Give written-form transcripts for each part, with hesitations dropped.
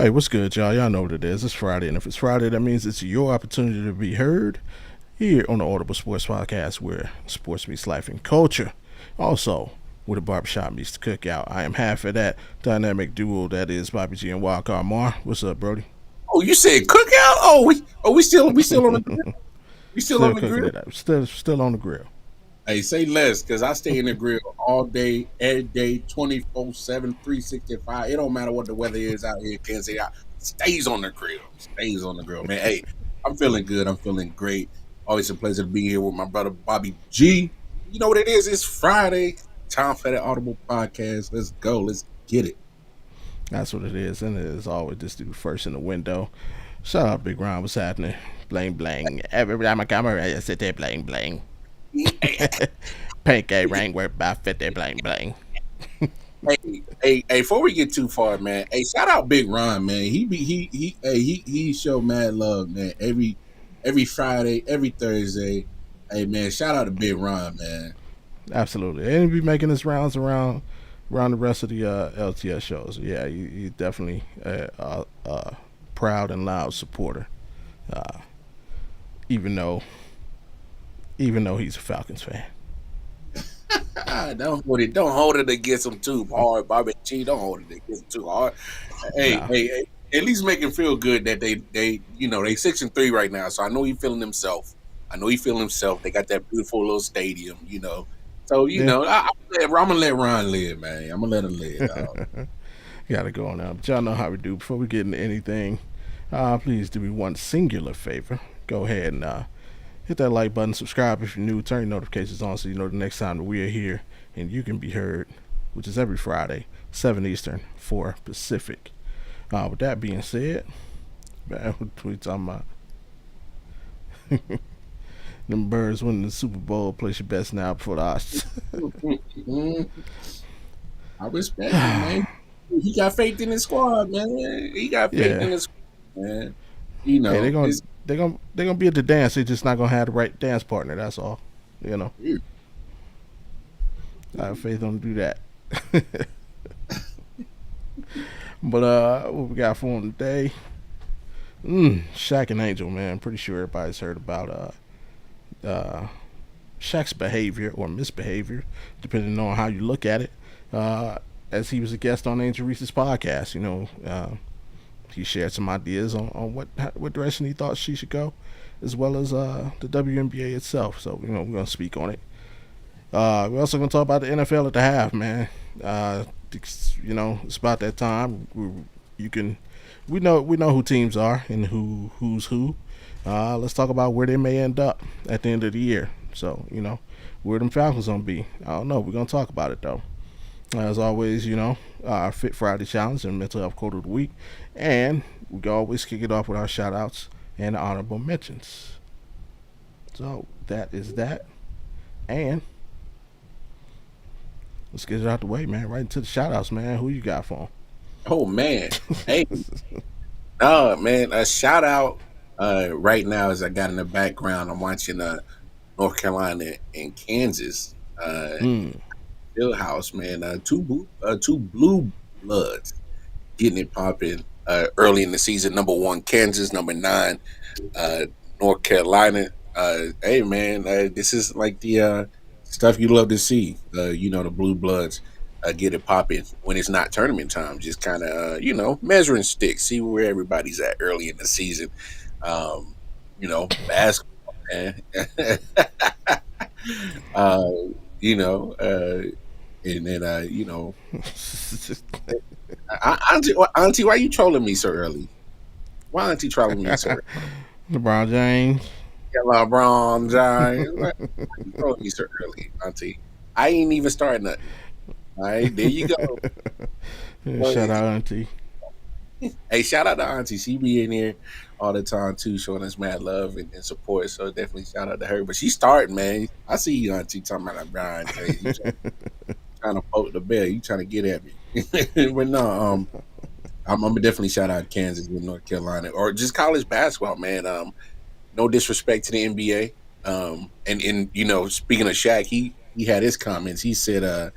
Hey, what's good, y'all? Y'all know what it is. It's Friday, and if it's Friday, that means it's your opportunity to be heard here on the Audible Sports Podcast, where sports meets life and culture. Also, with a barbershop meets the cookout. I am half of that dynamic duo that is Bobby G and Wildcard Mar. What's up, Brody? Oh, you said cookout? We still on the grill? We still on Still the cooking grill? it up. Still on the grill. Hey, say less, cause I stay in the grill all day, every day, 24/7, 365. It don't matter what the weather is out here. Can't say I stays on the grill. Stays on the grill, man. Hey, I'm feeling good. I'm feeling great. Always a pleasure to be here with my brother Bobby G. You know what it is? It's Friday. Time for that Audible podcast. Let's go. Let's get it. That's what it is, and it is always this dude first in the window. Shout out, Big Ron. What's happening? Bling bling. Every time I come around, I sit there bling bling. Pancake ring worth by 50 bling bling. Hey, before we get too far, man. Hey, shout out Big Ron, man. He show mad love, man. Every Friday, every Thursday. Hey, man, shout out to Big Ron, man. Absolutely, and he'll be making his rounds around the rest of the LTS shows. Yeah, he's definitely a proud and loud supporter. Uh, even though he's a Falcons fan. Don't hold it against him too hard, Bobby G. Don't hold it against him too hard. Hey, No, hey, hey, at least make him feel good that they 6-3 right now. So I know he feeling himself. I know he feeling himself. They got that beautiful little stadium. So yeah, I'm gonna let Ron live, man. I'm gonna let him live. Dog. gotta go on now. But y'all know how we do. Before we get into anything, please do me one singular favor. Go ahead and hit that like button, subscribe if you're new, turn your notifications on so you know the next time that we are here and you can be heard, which is every Friday, 7 Eastern, 4 Pacific. With that being said, man, what we talking about? Them birds winning the Super Bowl. Place your bets now before the odds. Mhm. I respect it, man. He got faith in his squad, man. He got faith Yeah. in his squad, man. Hey, It's they're gonna be at the dance. They're just not gonna have the right dance partner. That's all. You know, I have faith on do that. But what we got for them today? Shaq and Angel, man. Pretty sure everybody's heard about Shaq's behavior or misbehavior, depending on how you look at it. Uh, as he was a guest on Angel Reese's podcast, he shared some ideas on what direction he thought she should go, as well as the WNBA itself. So we're gonna speak on it. We're also gonna talk about the NFL at the half, man. It's about that time. You can we know who teams are and who's who. Let's talk about where they may end up at the end of the year. So where them Falcons gonna be? I don't know. We're gonna talk about it though. As always, our Fit Friday challenge and mental health quote of the week, and we can always kick it off with our shout outs and honorable mentions. So that is that, and let's get it out the way, man. Right into the shout outs, man. Who you got for oh man. Hey, them? man, a shout out right now as I got in the background. I'm watching North Carolina and Kansas. mm, Field House, man. Two blue bloods getting it popping early in the season. Number one, Kansas. Number nine, uh, North Carolina. Hey, man, this is like the stuff you love to see. The blue bloods get it popping when it's not tournament time. Just kind of, measuring sticks, see where everybody's at early in the season. Basketball, man. uh, you know, and then auntie, why you trolling me so early? Why auntie trolling me so early? LeBron James. Yeah, LeBron James. Why you trolling me so early, auntie? I ain't even started nothing. All right, there you go. Well, Shout out, Auntie. hey, shout out to auntie. She be in here all the time too, showing us mad love and support. So definitely shout out to her. But she's starting, man. I see you, auntie, talking about LeBron James. You trying to poke the bear. You trying to get at me. But no, I'm gonna definitely shout out Kansas and North Carolina or just college basketball, man. No disrespect to the NBA. And speaking of Shaq, he had his comments. He said,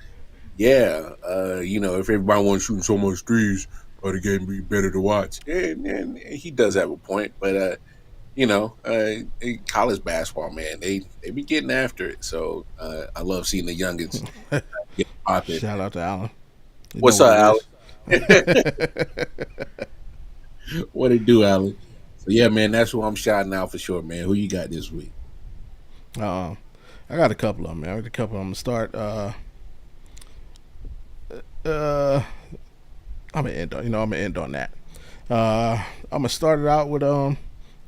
yeah, if everybody wants shooting so much threes, or the game be better to watch. And he does have a point, but college basketball, man, they be getting after it. So I love seeing the youngins get popping. Shout out to Allen. You know What's what up, it is. Alan? What it do, Alan? So yeah, man, that's who I'm shouting out for sure, man. Who you got this week? uh, I got a couple of them, man. I got a couple. I'm gonna start. Uh, I'm gonna end on. I'm gonna end on that. I'm gonna start it out with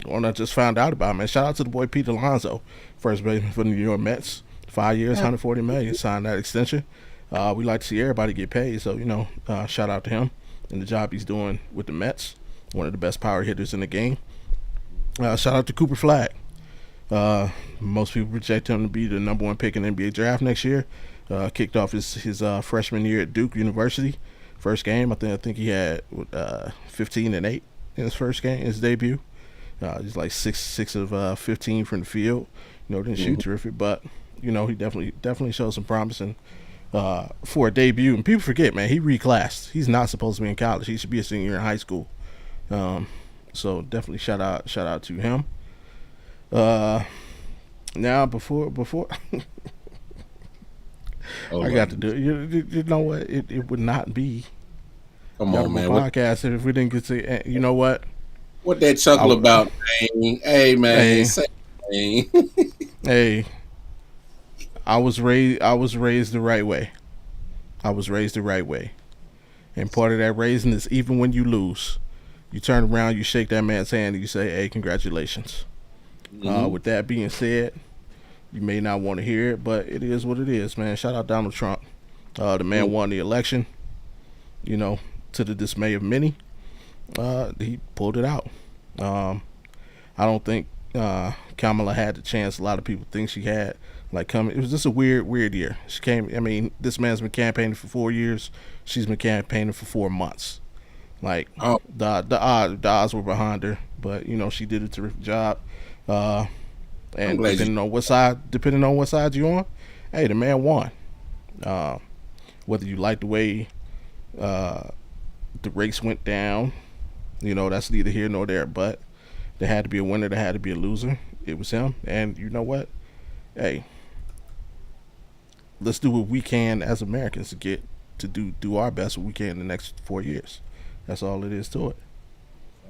one I just found out about. Man, shout out to the boy Pete Alonso, first baseman for the New York Mets. 5 years, 140 million. Signed that extension. We like to see everybody get paid, so shout out to him and the job he's doing with the Mets. One of the best power hitters in the game. Shout out to Cooper Flag. Most people project him to be the number one pick in the NBA draft next year. Kicked off his freshman year at Duke University. First game, I think he had 15 and 8 in his first game, his debut. He's like 6 of 15 from the field. Didn't shoot terrific, but he definitely showed some promising for a debut. And people forget, man, he reclassed. He's not supposed to be in college. He should be a senior in high school. So definitely shout out to him. Now before Oh, I got to do it. You know what? It would not be come the on, Audible man. podcast if we didn't get to. You know what? What that chuckle about, man? Hey, man. Hey, Say, man. hey. I was raised the right way. I was raised the right way, and part of that raising is even when you lose, you turn around, you shake that man's hand, and you say, "Hey, congratulations." Mhm. With that being said, you may not want to hear it, but it is what it is, man. Shout out Donald Trump. The man won the election. You know, to the dismay of many, he pulled it out. Um, I don't think Kamala had the chance a lot of people think she had. Like coming, it was just a weird year. She came. I mean, this man's been campaigning for 4 years. She's been campaigning for 4 months. Like Oh, the odds were behind her, but she did a terrific job. Uh, I'm and glad you. depending on what side you're on, hey, the man won. Uh, whether you like the way uh, the race went down, that's neither here nor there. But there had to be a winner. There had to be a loser. It was him. And you know what? Hey, let's do what we can as Americans to get to do our best what we can in the next 4 years. That's all it is to it.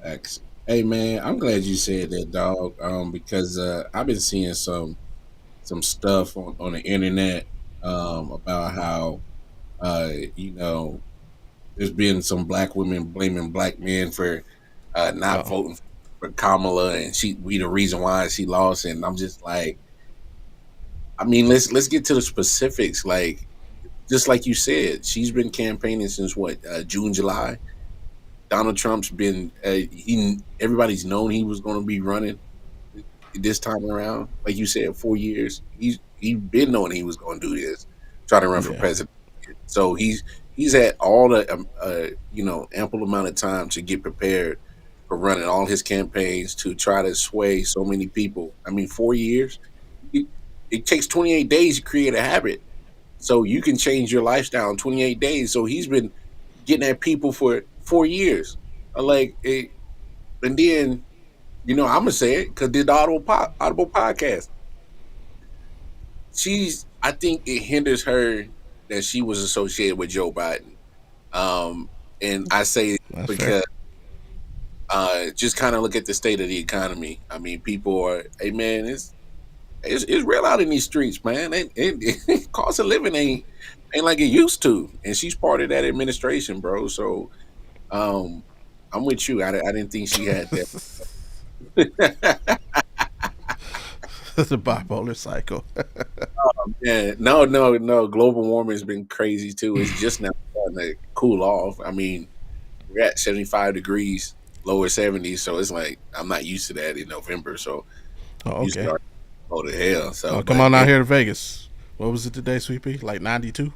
Facts. Hey, man, I'm glad you said that, dog. Because I've been seeing some stuff on the internet about how you know there's been some black women blaming black men for not Uh, voting for Kamala, and we the reason why she lost. And I'm just like, I mean, let's get to the specifics. Like, just like you said, she's been campaigning since what June, July. Donald Trump's been everybody's known he was going to be running this time around. Like you said, 4 years. He's been knowing he was going to do this, try to run for yeah, president. So he's had all the ample amount of time to get prepared for running all his campaigns to try to sway so many people. I mean, 4 years. It, it takes 28 days to create a habit, so you can change your lifestyle in 28 days. So he's been getting at people for 4 years. Like it, and then I'm gonna say it because did the Audible podcast. I think it hinders her that she was associated with Joe Biden. Um, and I say that's fair. because just kind of look at the state of the economy. I mean, people are, hey man, it's real out in these streets, man. Cost of living ain't like it used to, and she's part of that administration, bro. So um, I'm with you. I didn't think she had that. It's a bipolar cycle. Yeah, no. Global warming has been crazy too. It's just now starting to cool off. I mean, we're at 75 degrees, lower 70s, so it's like I'm not used to that in November. So Oh, you okay. start go to hell. So, Oh, come but on yeah, out here to Vegas. What was it today, Sweet Pea? Like 92?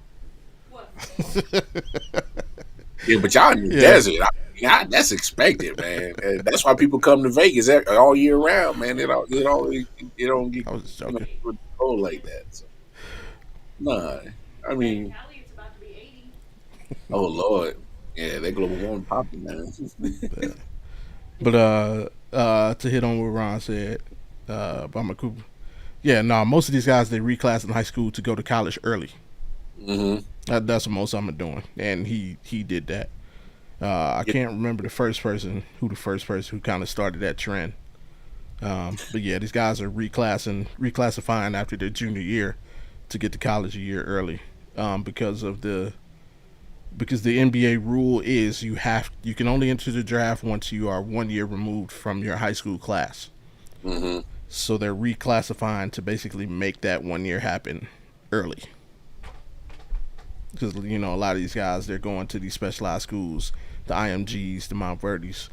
yeah, but y'all in the Yeah, desert. That's expected, man. And that's why people come to Vegas all year round, man. It don't get I was just joking. cold like that. So, nah, I mean, oh Lord. Yeah, that global warming popping, man. But to hit on what Ron said, about my Cooper. Yeah, no, most of these guys they reclass in high school to go to college early. Mm-hmm. That's what most of them are doing, and he did that. I Yeah, can't remember the first person who kind of started that trend. But yeah, these guys are reclassifying after their junior year to get to college a year early, because of the NBA rule is you can only enter the draft once you are 1 year removed from your high school class. mm-hmm. So they're reclassifying to basically make that 1 year happen early. Because a lot of these guys they're going to these specialized schools, the IMGs, the Mount Verdes,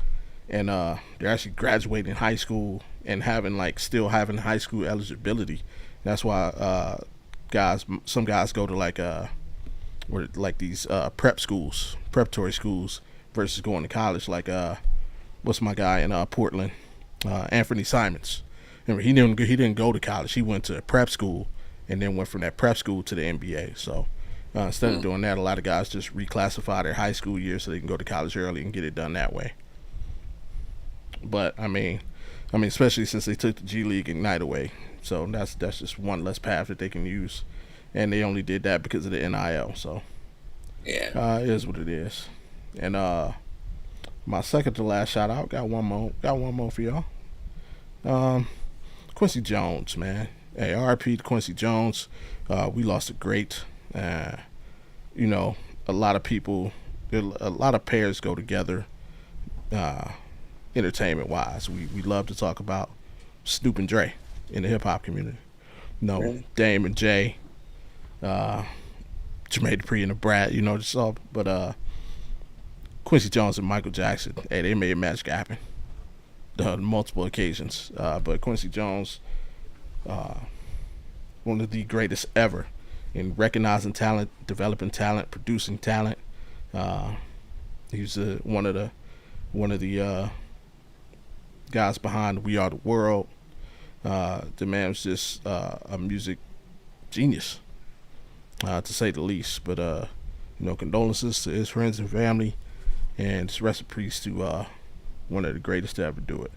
and they're actually graduating high school and having still having high school eligibility. That's why some guys go to these preparatory schools versus going to college. What's my guy in Portland, Anthony Simons. Remember, he didn't go to college. He went to prep school and then went from that prep school to the NBA. So instead of doing that, a lot of guys just reclassify their high school year so they can go to college early and get it done that way. But especially since they took the G League Ignite away, so that's just one less path that they can use, and they only did that because of the NIL. So Yeah. it is what it is. And my second to last shout out, got one more for y'all. Um, Quincy Jones, man. Hey, RP to Quincy Jones. We lost a great. Uh, you know, a lot of people, a lot of pairs go together. Uh, Entertainment wise, we love to talk about Snoop and Dre in the hip hop community. No, Really? Dame and Jay, uh, Jermaine Dupri and the Brat. Just all. But Quincy Jones and Michael Jackson, hey, they made magic happen on multiple occasions. But Quincy Jones, uh, one of the greatest ever in recognizing talent, developing talent, producing talent. Uh, he's one of the guys behind We Are the World. The man was just a music genius, to say the least. But condolences to his friends and family, and just rest in peace to one of the greatest to ever do it.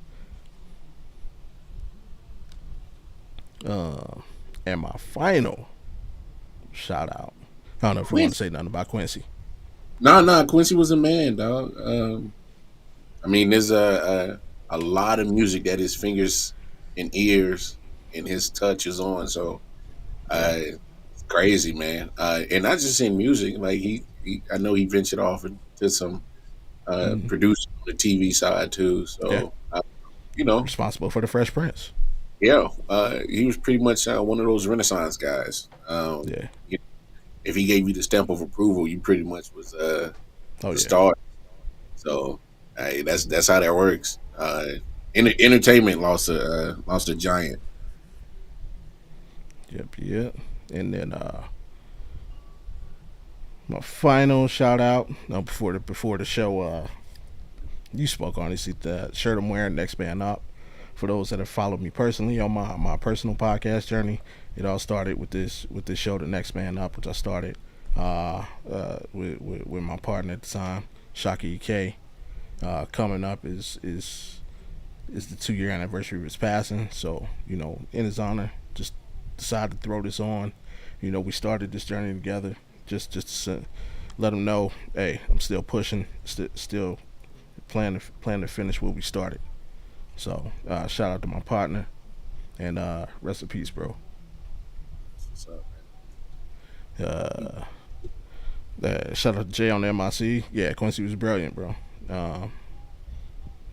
And my final shout out. I don't know if you want to Quincy. say nothing about Quincy. No, Quincy was a man, dog. I mean, there's a lot of music that his fingers and ears and his touch is on. So Yeah. it's crazy, man. And not just in music. Like I know he ventured off into some Mm, producing on the TV side too. yeah. So you know, Responsible for the Fresh Prince. yeah, he was pretty much one of those Renaissance guys. Yeah. If he gave you the stamp of approval, you pretty much was Oh the yeah. star. So hey, that's how that works. Entertainment lost a giant. Yep. Yep. And then my final shout out. No, before the show. You spoke on this. The shirt I'm wearing, Next Man Up. For those that have followed me personally on my personal podcast journey, it all started with this show, The Next Man Up, which I started with my partner at the time, Shaq EK. Coming up is the 2 year anniversary of his passing. So in his honor, just decided to throw this on. We started this journey together. Just to let him know, hey, I'm still pushing, still plan to finish what we started. So shout out to my partner, and rest in peace, bro. So Uh, Shout out to Jay on the MIC. Yeah, Quincy was brilliant, bro. Um,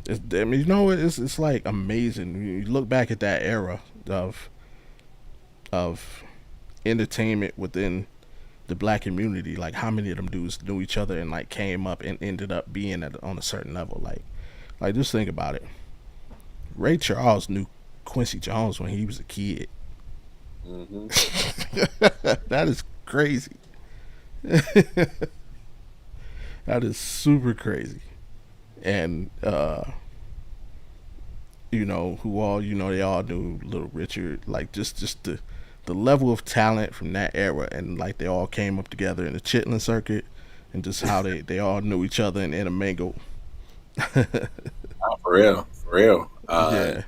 it's like amazing. You look back at that era of entertainment within the black community. Like how many of them dudes knew each other and came up and ended up being on a certain level. Like just think about it. Ray Charles knew Quincy Jones when he was a kid. hmm That is crazy. That is super crazy. And they all knew Little Richard. Like just the level of talent from that era, and they all came up together in the Chitlin circuit. and just how they all knew each other and intermingled. Oh, for real, for real. Yeah,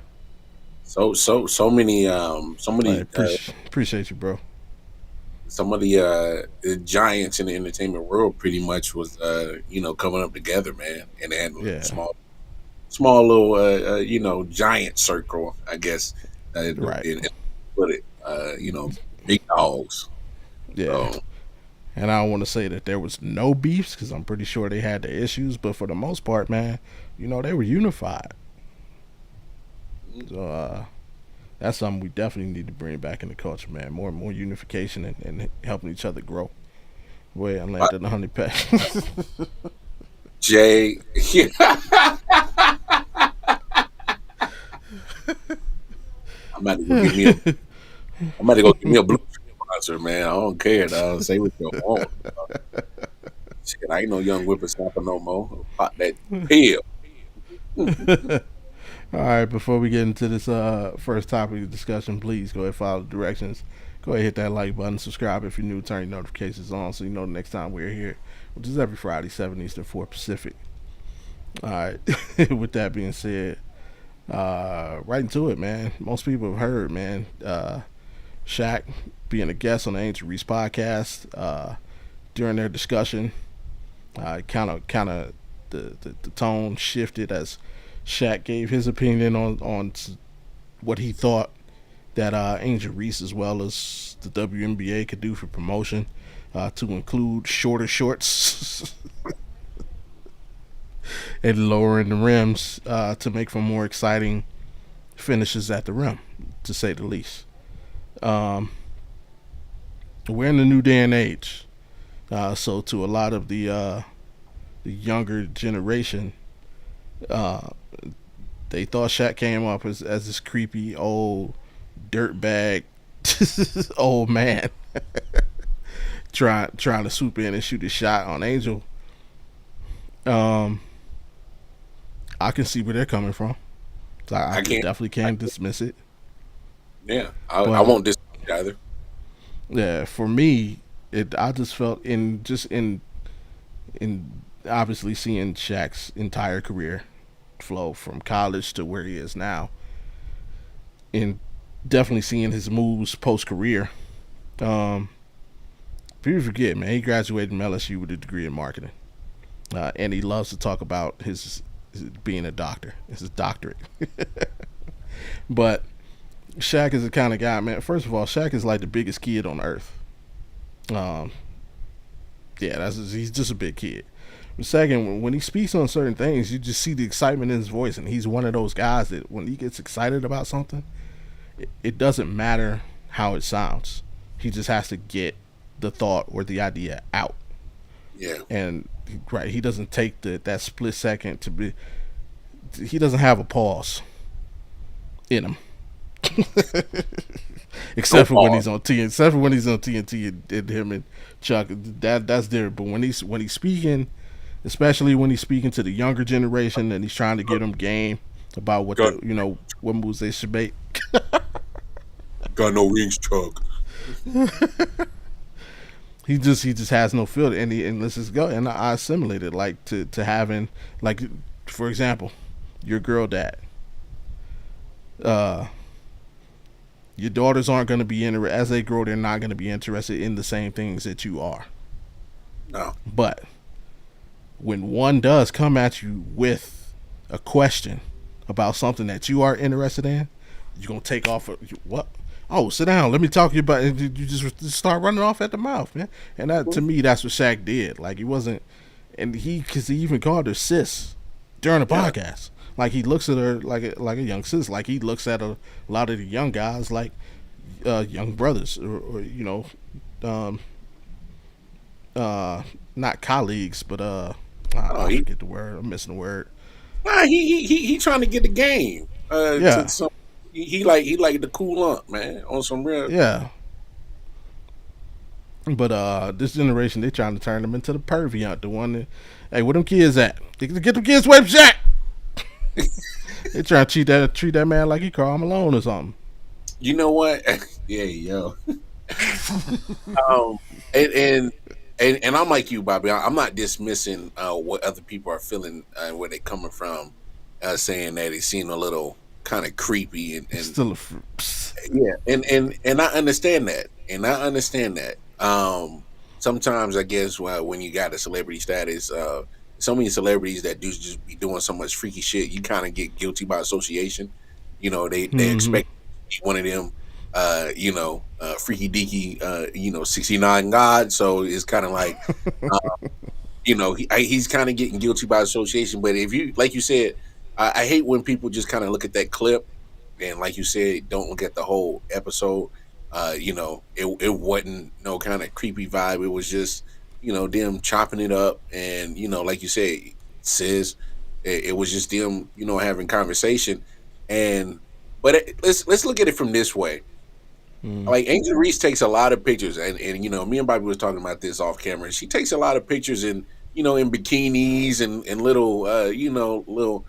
So many I appreciate you, bro. some of the giants in the entertainment world pretty much was coming up together, man, and they had like a Yeah, small little giant circle, I guess. right. Put it, big dogs. Yeah, So and I don't want to say that there was no beefs because I'm pretty sure they had their issues, but for the most part, man, they were unified. So that's something we definitely need to bring back in the culture, man. More and more unification and helping each other grow. Boy, I uh, landed a honey pack. Jay, I'm about to go get me a I'm about to go get me a blue sponsor, man. I don't care, dog. Say what you want. Shit, I ain't no young whippersnapper no more. Pop that pill. All right, before we get into this first topic of discussion, please go ahead and follow the directions. Go ahead and hit that like button, subscribe if you're new, turn your notifications on so you know the next time we're here, which is every Friday, 7 Eastern, 4 Pacific. All right, with that being said, right into it, man. Most people have heard, man, Shaq being a guest on the Angel Reese podcast during their discussion. Kind of the tone shifted as Shaq gave his opinion on what he thought that Angel Reese as well as the WNBA could do for promotion, to include shorter shorts and lowering the rims to make for more exciting finishes at the rim, to say the least. Um, we're in a new day and age, so to a lot of the younger generation, uh, they thought Shaq came up as this creepy old dirtbag old man trying to swoop in and shoot a shot on Angel. Um, I can see where they're coming from. So I I can't. definitely can't dismiss it. Yeah, I But won't disagree either. yeah, for me, I just felt in obviously seeing Shaq's entire career flow from college to where he is now, and definitely seeing his moves post career. Um, People forget, man, he graduated from LSU with a degree in marketing, and he loves to talk about his being a doctor. It's his doctorate. But Shaq is the kind of guy, man. First of all, Shaq is like the biggest kid on earth. Um, yeah, he's just a big kid. Second, when he speaks on certain things, you just see the excitement in his voice, and he's one of those guys that when he gets excited about something, it doesn't matter how it sounds. He just has to get the thought or the idea out, Yeah, and right, he doesn't take that split second to be. He doesn't have a pause in him, no except for when pause. he's on TNT. Except for when he's on TNT and him and Chuck. That's different. But when he's speaking, especially when he's speaking to the younger generation and he's trying to get them game about what Got what moves they should make. got no rings, Chuck. He just has no filter, and let's just go. And I assimilated like to having, like, for example, your girl dad. Uh, your daughters aren't going to be interested as they grow. They're not going to be interested in the same things that you are. No, But when one does come at you with a question about something that you are interested in, you're gonna take off. What? Oh, sit down. Let me talk to you about it. You just start running off at the mouth, man. And that, to me, that's what Shaq did. Like, he wasn't, and because he even called her sis during the yeah, podcast. Like, he looks at her like a young sis. Like, he looks at a lot of the young guys like young brothers, or um, not colleagues, but oh, I forget the word. I'm missing the word. nah, he trying to get the game. To Yeah, some, he like the cool ump, man, on some real. yeah. But this generation, they trying to turn them into the pervy aunt, the one that, hey, where them kids at? Get them kids away from Shaq. They trying to treat that man like he Karl Malone or something. You know what? Yeah, yo. Um, and and I'm like you, Bobby. I'm not dismissing what other people are feeling, where they coming from, saying that it seemed a little kind of creepy, and Still a yeah, and I understand that, and I understand that. Sometimes I guess, well, when you got a celebrity status, so many celebrities that do just be doing so much freaky shit, you kind of get guilty by association. They mm-hmm. expect you to be one of them, freaky deaky, 69 God. So it's kind of like, uh, he's kind of getting guilty by association. But if you, like you said, I hate when people just kind of look at that clip and, like you said, don't look at the whole episode. It wasn't no kind of creepy vibe. It was just, them chopping it up, and like you said, says it was just them, having conversation. And but let's look at it from this way. Mm. Like, Angel Reese takes a lot of pictures, and me and Bobby was talking about this off camera. She takes a lot of pictures in bikinis and little, little,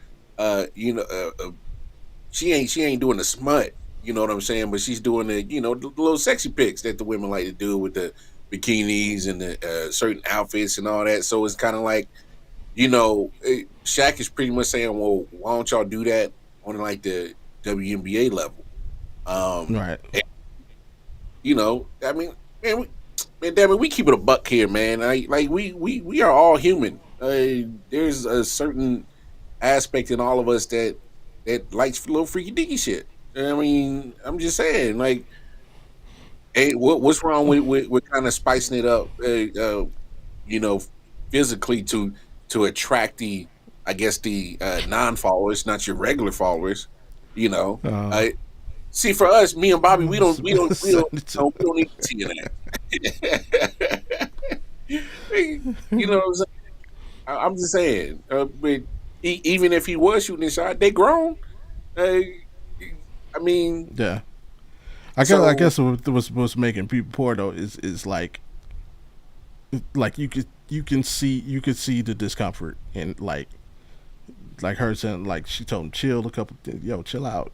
she ain't doing the smut. You know what I'm saying? But she's doing the little sexy pics that the women like to do with the bikinis and the certain outfits and all that. So it's kind of like, Shaq is pretty much saying, well, why don't y'all do that on like the WNBA level? Um, Right. I mean, man, damn it, we keep it a buck here, man. Like we are all human. There's a certain aspect in all of us that likes little freaky deaky shit. I mean, I'm just saying, like, hey, what's wrong with kind of spicing it up, you know, physically to attract the, I guess, the non-followers, not your regular followers. You know, Uh, see, for us, me and Bobby, we don't, we don't, we don't, send it to we don't need to see that. You know what I'm saying? I'm just saying. But even if he was shooting a shot, they grown. Uh, I mean, yeah. I guess so what's making people poor though is like you could see the discomfort and like her saying like she told him chill a couple yo chill out.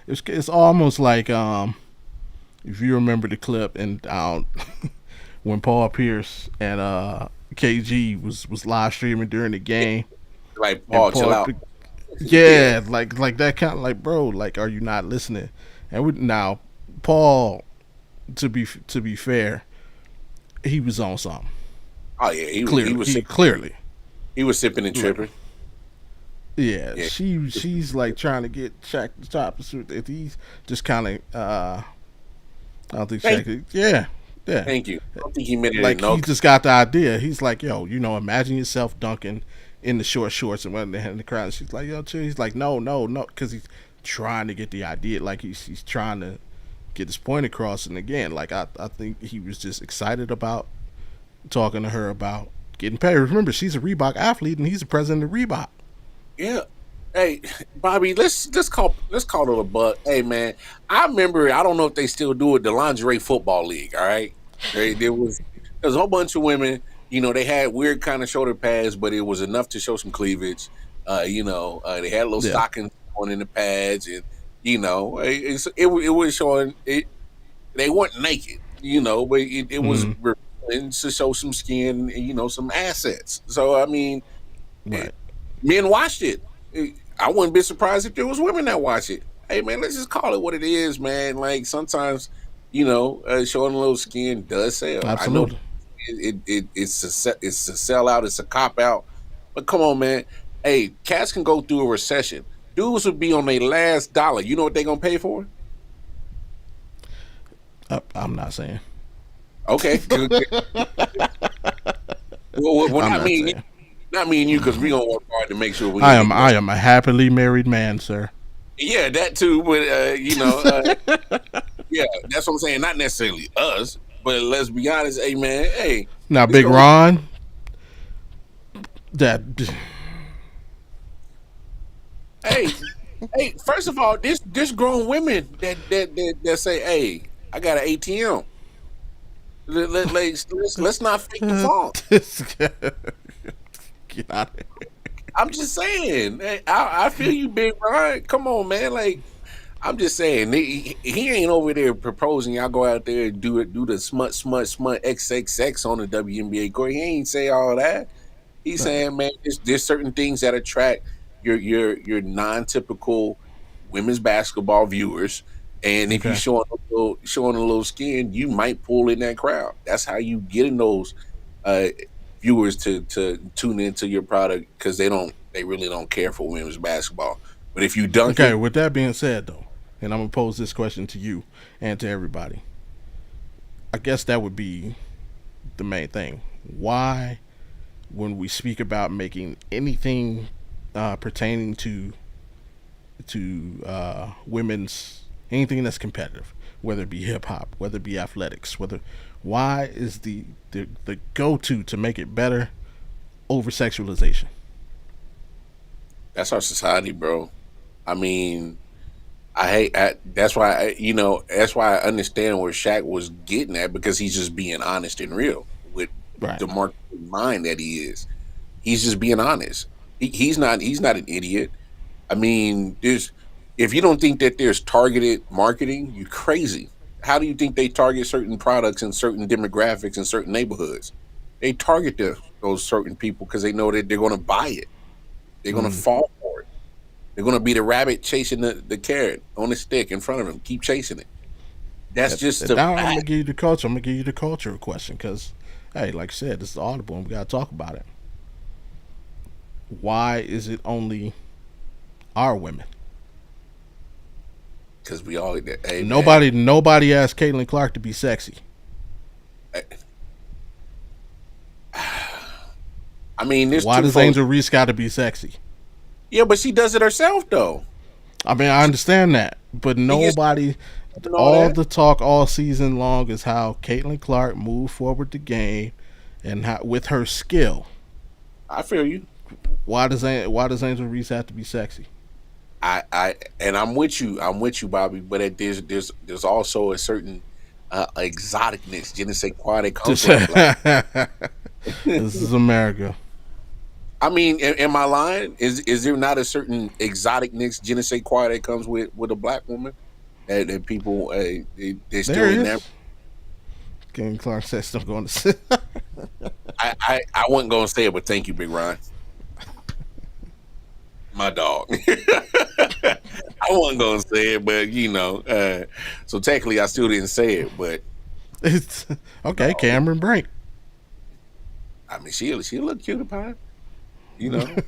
It's almost like if you remember the clip and when Paul Pierce and KG was live streaming during the game like and Paul, chill Paul out. Yeah, yeah like that kind of like bro like are you not listening and now Paul to be fair he was on something oh yeah, he clearly was he sipping, clearly he was sipping and like tripping. yeah Yeah, she's like trying to get Shaq to top if he's just kind of I don't think thank, Shaq yeah yeah thank you. I don't think he meant it in like no. he just got the idea he's like yo imagine yourself dunking in the short shorts and when they had the crowd and she's like yo chill he's like no because he's trying to get the idea like he's trying to get his point across and again like I think he was just excited about talking to her about getting paid remember she's a Reebok athlete and he's the president of Reebok. Yeah. Hey, Bobby, let's call it a buck. Hey, man, I remember. I don't know if they still do it. The lingerie football league. All right, there was a whole bunch of women. They had weird kind of shoulder pads, but it was enough to show some cleavage. They had little Yeah. stockings on in the pads, and it was showing it. They weren't naked, but it was Mm-hmm. revealing to show some skin, and some assets. So I mean, eh, Right. men watched it. I wouldn't be surprised if there was women that watch it. Hey man, let's just call it what it is, man. Like sometimes, showing a little skin does sell. I know Absolutely. it's a sellout, it's a cop out. But come on, man. Hey, cats can go through a recession. Dudes would be on their last dollar. You know what they gonna pay for? I'm not saying. Okay, good. Well, I'm not not me, and you, saying. not me and you, because we gonna work hard to make sure we I ain't am getting no. I am a happily married man, sir. Yeah, that too. But yeah, that's what I'm saying. Not necessarily us, but let's be honest. Hey, man. Hey, Now, it's Big gonna. Ron, that Hey, hey. First of all, this grown women that say, "Hey, I got an ATM." Let's not fake the funk. this guy, get out of I'm just saying. Hey, I feel you, Big Ron. Come on, man. Like I'm just saying he ain't over there proposing. Y'all go out there and do the smut XXX on the WNBA court. He ain't say all that. He's Right. saying, man, there's certain things that attract your non-typical women's basketball viewers, and if you Okay. showing a little skin, you might pull in that crowd. That's how you get in those uh, viewers to tune into your product because they really don't care for women's basketball. But if you dunk Okay. it, With that being said, though, and I'm gonna pose this question to you and to everybody. I guess that would be the main thing. Why, when we speak about making anything pertaining to women's anything that's competitive, whether it be hip hop, whether it be athletics, why is the go to make it better over sexualization? that's our society, bro. I mean, that's why that's why I understand where Shaq was getting at because he's just being honest and real with Right. the marketing mind that he is. He's just being honest. He's not an idiot. I mean, there's if you don't think that there's targeted marketing, you're crazy. How do you think they target certain products in certain demographics in certain neighborhoods? They target those certain people because they know that they're going to buy it. They're going to Mm. fall for it. They're going to be the rabbit chasing the carrot on the stick in front of them. Keep chasing it. That's just the Now I'm gonna fact. give you the culture. I'm gonna give you the culture question because, hey, like I said, this is Audible and we gotta talk about it. Why is it only our women? Because we all, hey man. Nobody asked Caitlin Clark to be sexy. I mean, there's Why two does folks. Angel Reese got to be sexy? Yeah, but she does it herself though. I mean, I understand that, but She gets nobody. and all All that. the talk all season long is how Caitlin Clark moved forward the game, and how, with her skill. I feel you. Why does Angel Reese have to be sexy? And I'm with you. I'm with you, Bobby. But there's also a certain exoticness, je ne sais quoi, that comes Just with a black. this is America. I mean, am I lying? Is there not a certain exoticness, je ne sais quoi, that comes with a black woman that people they There still in there? is. Caitlin Clark said still going to sit. I wasn't gonna say it, but thank you, Big Ron, my dog. I wasn't gonna say it, but so technically I still didn't say it, but It's okay. no, Cameron Brink. I mean she look cute upon, you know.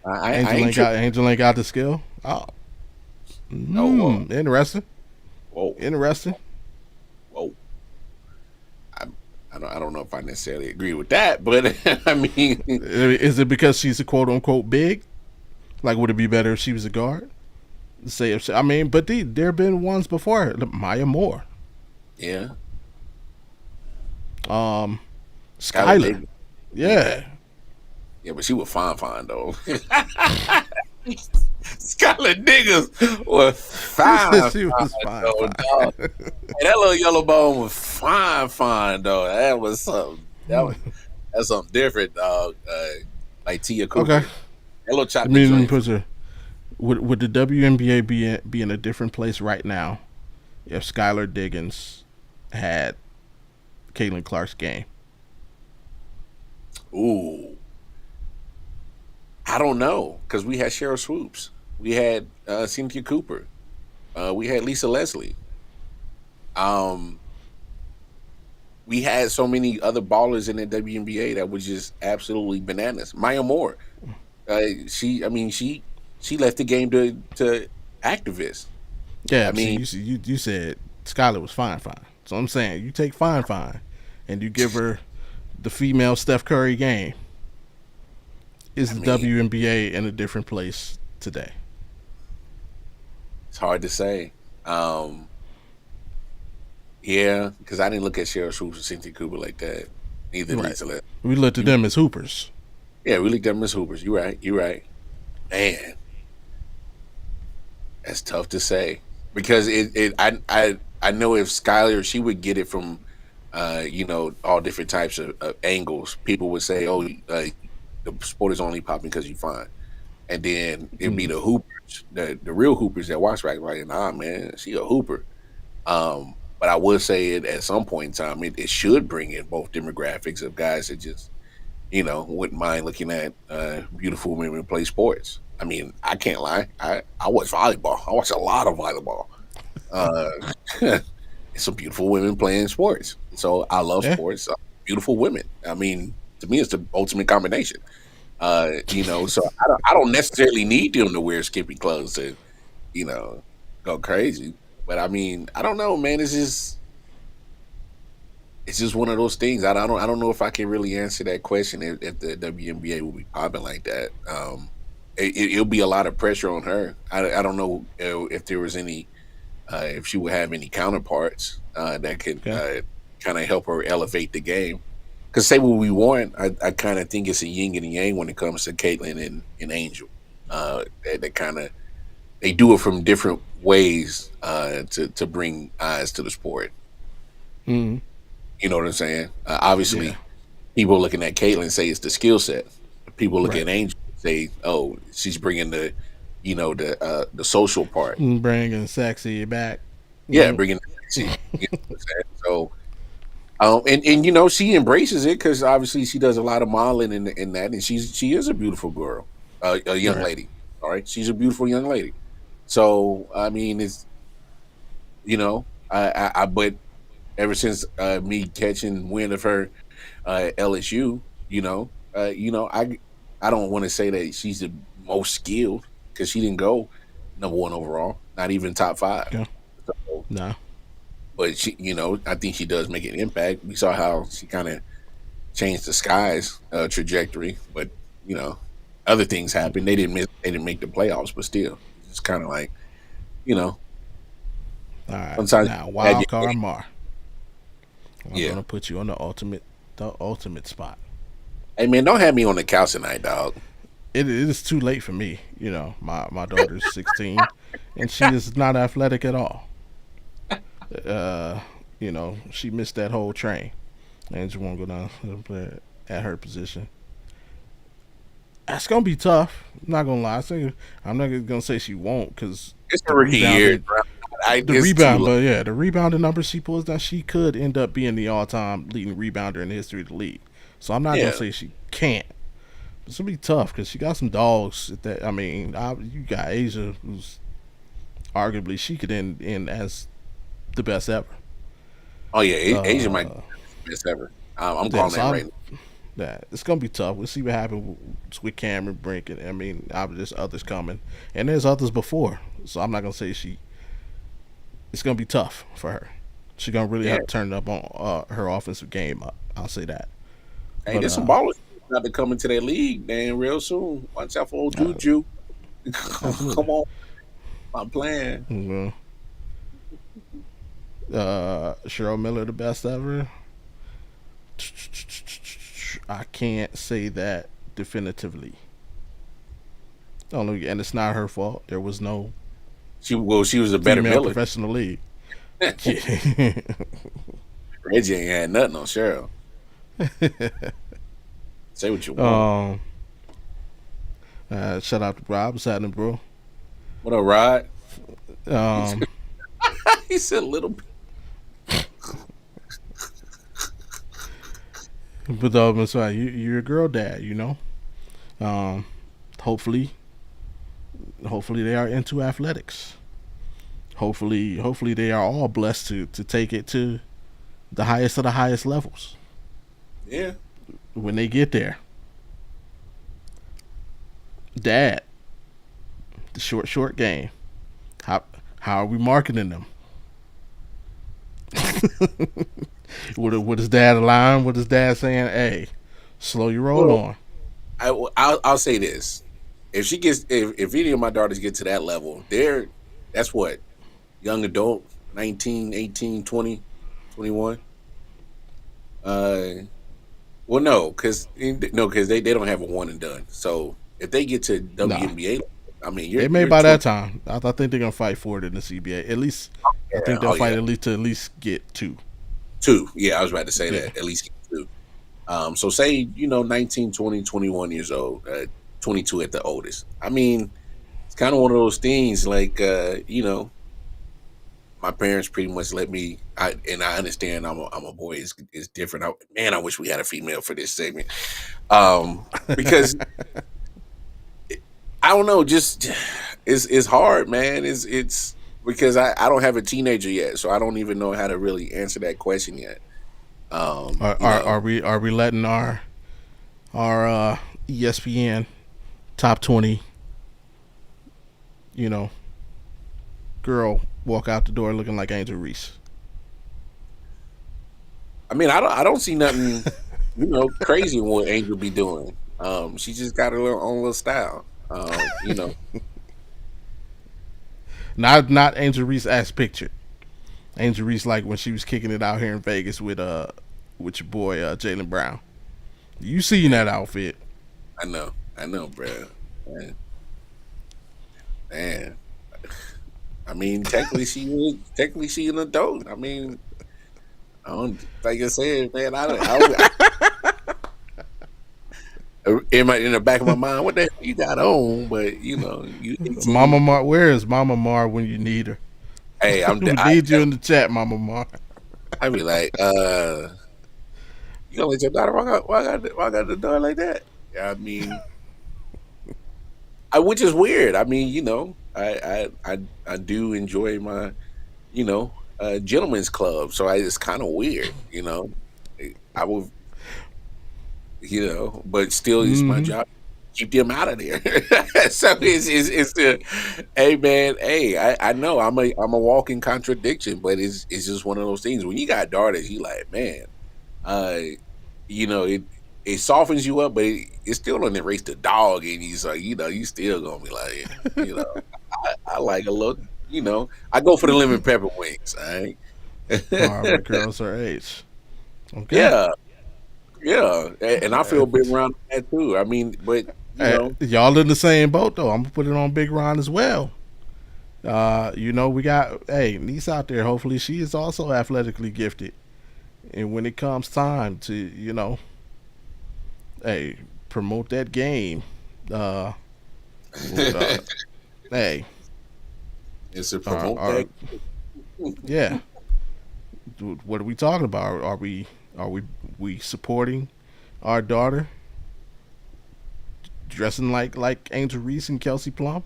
I Angel ain't ain't got tripping. Angel ain't got the skill. Oh, Oh interesting. whoa, Interesting. whoa. I, I don't know if I necessarily agree with that, but I mean, Is it because she's a quote unquote big? Like, would it be better if she was a guard? Say if I mean, but there have been ones before her. Maya Moore, yeah, um, Skylar Skyler. Diggins, yeah, Yeah, yeah, but she was fine though. Skylar Diggins was fine she was fine, though, fine. dog. Hey, that little yellow bone was fine though. That was something. That's something different, dog. Like Tia Okay, Cooper, that little I chocolate mean, joint. put her. Would the WNBA be in a different place right now if Skylar Diggins had Caitlin Clark's game? Ooh, I don't know because we had Cheryl Swoops, we had Cynthia Cooper, we had Lisa Leslie. Um, we had so many other ballers in the WNBA that was just absolutely bananas. Maya Moore, I mean, she left the game to activists. I Yeah, see, mean, you said Skylar was fine, fine. So I'm saying you take fine, fine, and you give her the female Steph Curry game. I Is the mean, WNBA in a different place today? it's hard to say. Um, yeah, because I didn't look at Cheryl Swoops or Cynthia Cooper like that. Neither Right. Lisa Leslie. We looked at them as hoopers. Yeah, we looked at them as Hoopers. You're right. You're right. Man, that's tough to say because I know if Skylar she would get it from all different types of angles. People would say, "Oh, the sport is only popping because you fine," and then it'd be Mm. the hoop. the real hoopers that watch back like, nah, man, she a hooper. But I would say it at some point in time, it should bring in both demographics of guys that just wouldn't mind looking at beautiful women play sports. I mean, I can't lie. I watch volleyball. I watch a lot of volleyball. Uh, some beautiful women playing sports. So I love Yeah. sports. Beautiful women. I mean, to me, it's the ultimate combination. So I don't necessarily need them to wear skimpy clothes to, you know, go crazy. But I mean, I don't know, man. It's just one of those things. I don't know if I can really answer that question if the WNBA will be popping like that. It'll be a lot of pressure on her. I don't know if there was any if she would have any counterparts that could Okay. kind of help her elevate the game. Because say what we want, I kind of think it's a yin and a yang when it comes to Caitlyn and Angel. They kind of they do it from different ways to bring eyes to the sport. Mm. You know what I'm saying? Yeah. Obviously, people looking at Caitlyn say it's the skill set. People look Right. at Angel and say, "Oh, she's bringing the social part." Bringing sexy back. Yeah, Mm. bringing the sexy. You know what I'm saying? So, and she embraces it because obviously she does a lot of modeling in that, and she is a beautiful girl, a young Right. lady. All right, she's a beautiful young lady. So I mean, it's but ever since me catching wind of her LSU, I don't want to say that she's the most skilled because she didn't go number one overall, not even top five. Okay. So, No. but I think she does make an impact. We saw how she kind of changed the Sky's trajectory, but you know, other things happened. They didn't miss. They didn't make the playoffs, but still, it's kind of like you know, All right. sometimes Now, you had wild your card day. Mar. I'm Yeah. gonna put you on the ultimate spot. Hey man, don't have me on the couch tonight, dog. It is too late for me. My daughter's 16, and she is not athletic at all. She missed that whole train, and just won't go down and play at her position. That's gonna be tough. I'm not gonna lie. I'm not gonna say she won't because It's a the rookie year, rebounding, bro. the It's too rebound, late. but yeah, the rebounding numbers she pulls down, she could end up being the all-time leading rebounder in the history of the league. So I'm not gonna Yeah. say she can't. It's gonna be tough because she got some dogs. You got Asia, who's arguably she could end as the best ever. Oh yeah, Asia might Uh, be the best ever. I'm yeah, calling so that right now. it's gonna be tough. We'll see what happens with Cameron Brink. And there's others coming, and there's others before. So I'm not gonna say she. It's gonna be tough for her. She's gonna really Yeah. have to turn up on her offensive game up. I'll say that. Hey, But there's some ballers about to come into that league, man, real soon. Watch out for old uh, Juju. absolutely. Come on, I'm playing. Well, Cheryl Miller, the best ever. I can't say that definitively. And it's not her fault. There was no She was a better female Miller. professional league. Yeah. Reggie ain't had nothing on Cheryl. Say what you want. um. Shout out to Rob. What's happening, bro? What up, Rod? He said, Um. he said little. But it's like you're a girl dad, you know. Um. Hopefully, they are into athletics. Hopefully they are all blessed to take it to the highest of the highest levels Yeah. when they get there. Dad, the short game. How how are we marketing them? What is dad allowing? What is dad saying? Hey, slow your roll Well, on. I'll say this: if she gets, if any of my daughters get to that level, that's what young adult, 19, 18, 20, 21. Well, no, because they don't have a one and done. So if they get to Nah, WNBA, I mean, they may you're by that 20. time. I think they're gonna fight for it in the CBA. At least, I Yeah, think they'll oh fight yeah, at least get two. two. Yeah, I was about to say Yeah, that at least get two. So say 19, 20, 21 years old, 22 at the oldest. I mean, it's kind of one of those things like my parents pretty much let me. I understand I'm a boy. It's different. Man, I wish we had a female for this segment. Because I don't know, just it's hard, man. It's because I don't have a teenager yet, so I don't even know how to really answer that question yet. Are, You are know, are we are we letting our ESPN top 20, you know, girl walk out the door looking like Angel Reese? I mean, I don't see nothing, crazy in what Angel be doing. She just got her own little style. Not Angel Reese as pictured. Angel Reese like when she was kicking it out here in Vegas with your boy Jalen Brown. You seen Man, that outfit? I know, bro. Man, man. I mean, technically she an adult. I mean, I don't like I said, man. In the back of my mind, what the hell you got on? But you 18. Where is Mama Mar when you need her? Hey, We need you in the chat, Mama Mar. I be like, you gonna let your daughter walk out the door like that? Yeah, I mean, which is weird. I mean, I do enjoy my, gentlemen's club, so it's kind of weird, I would, but still, it's my Mm-hmm. job to keep them out of there. So it's the, hey man, hey, I know I'm a walking contradiction, but it's just one of those things. When you got daughters, you like, man, uh, it softens you up, but it still don't erase the dog, and he's like, you still gonna be like, you know, I like a little, I go for the lemon pepper wings, all right. All right, girls her age. Okay. Yeah, yeah, and I feel Big Ron on that too. I mean, but Y'all in the same boat though. I'm gonna put it on Big Ron as well. We got niece out there. Hopefully, she is also athletically gifted. And when it comes time to hey, promote that game, uh, uh hey, it's to our, promote that. our yeah, what are we talking about? Are we supporting our daughter dressing like Angel Reese and Kelsey Plum?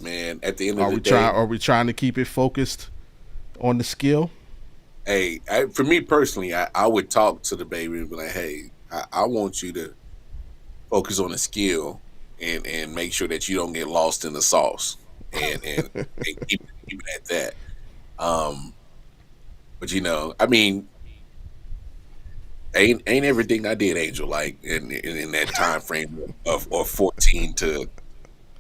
Man, at the end of the day, Are we trying to keep it focused on the skill? hey, for me personally, I would talk to the baby and be like, hey, I want you to focus on the skill and make sure that you don't get lost in the sauce and keep it at that. Um, but I mean, ain't everything I did, Angel, like in that time frame of 14 to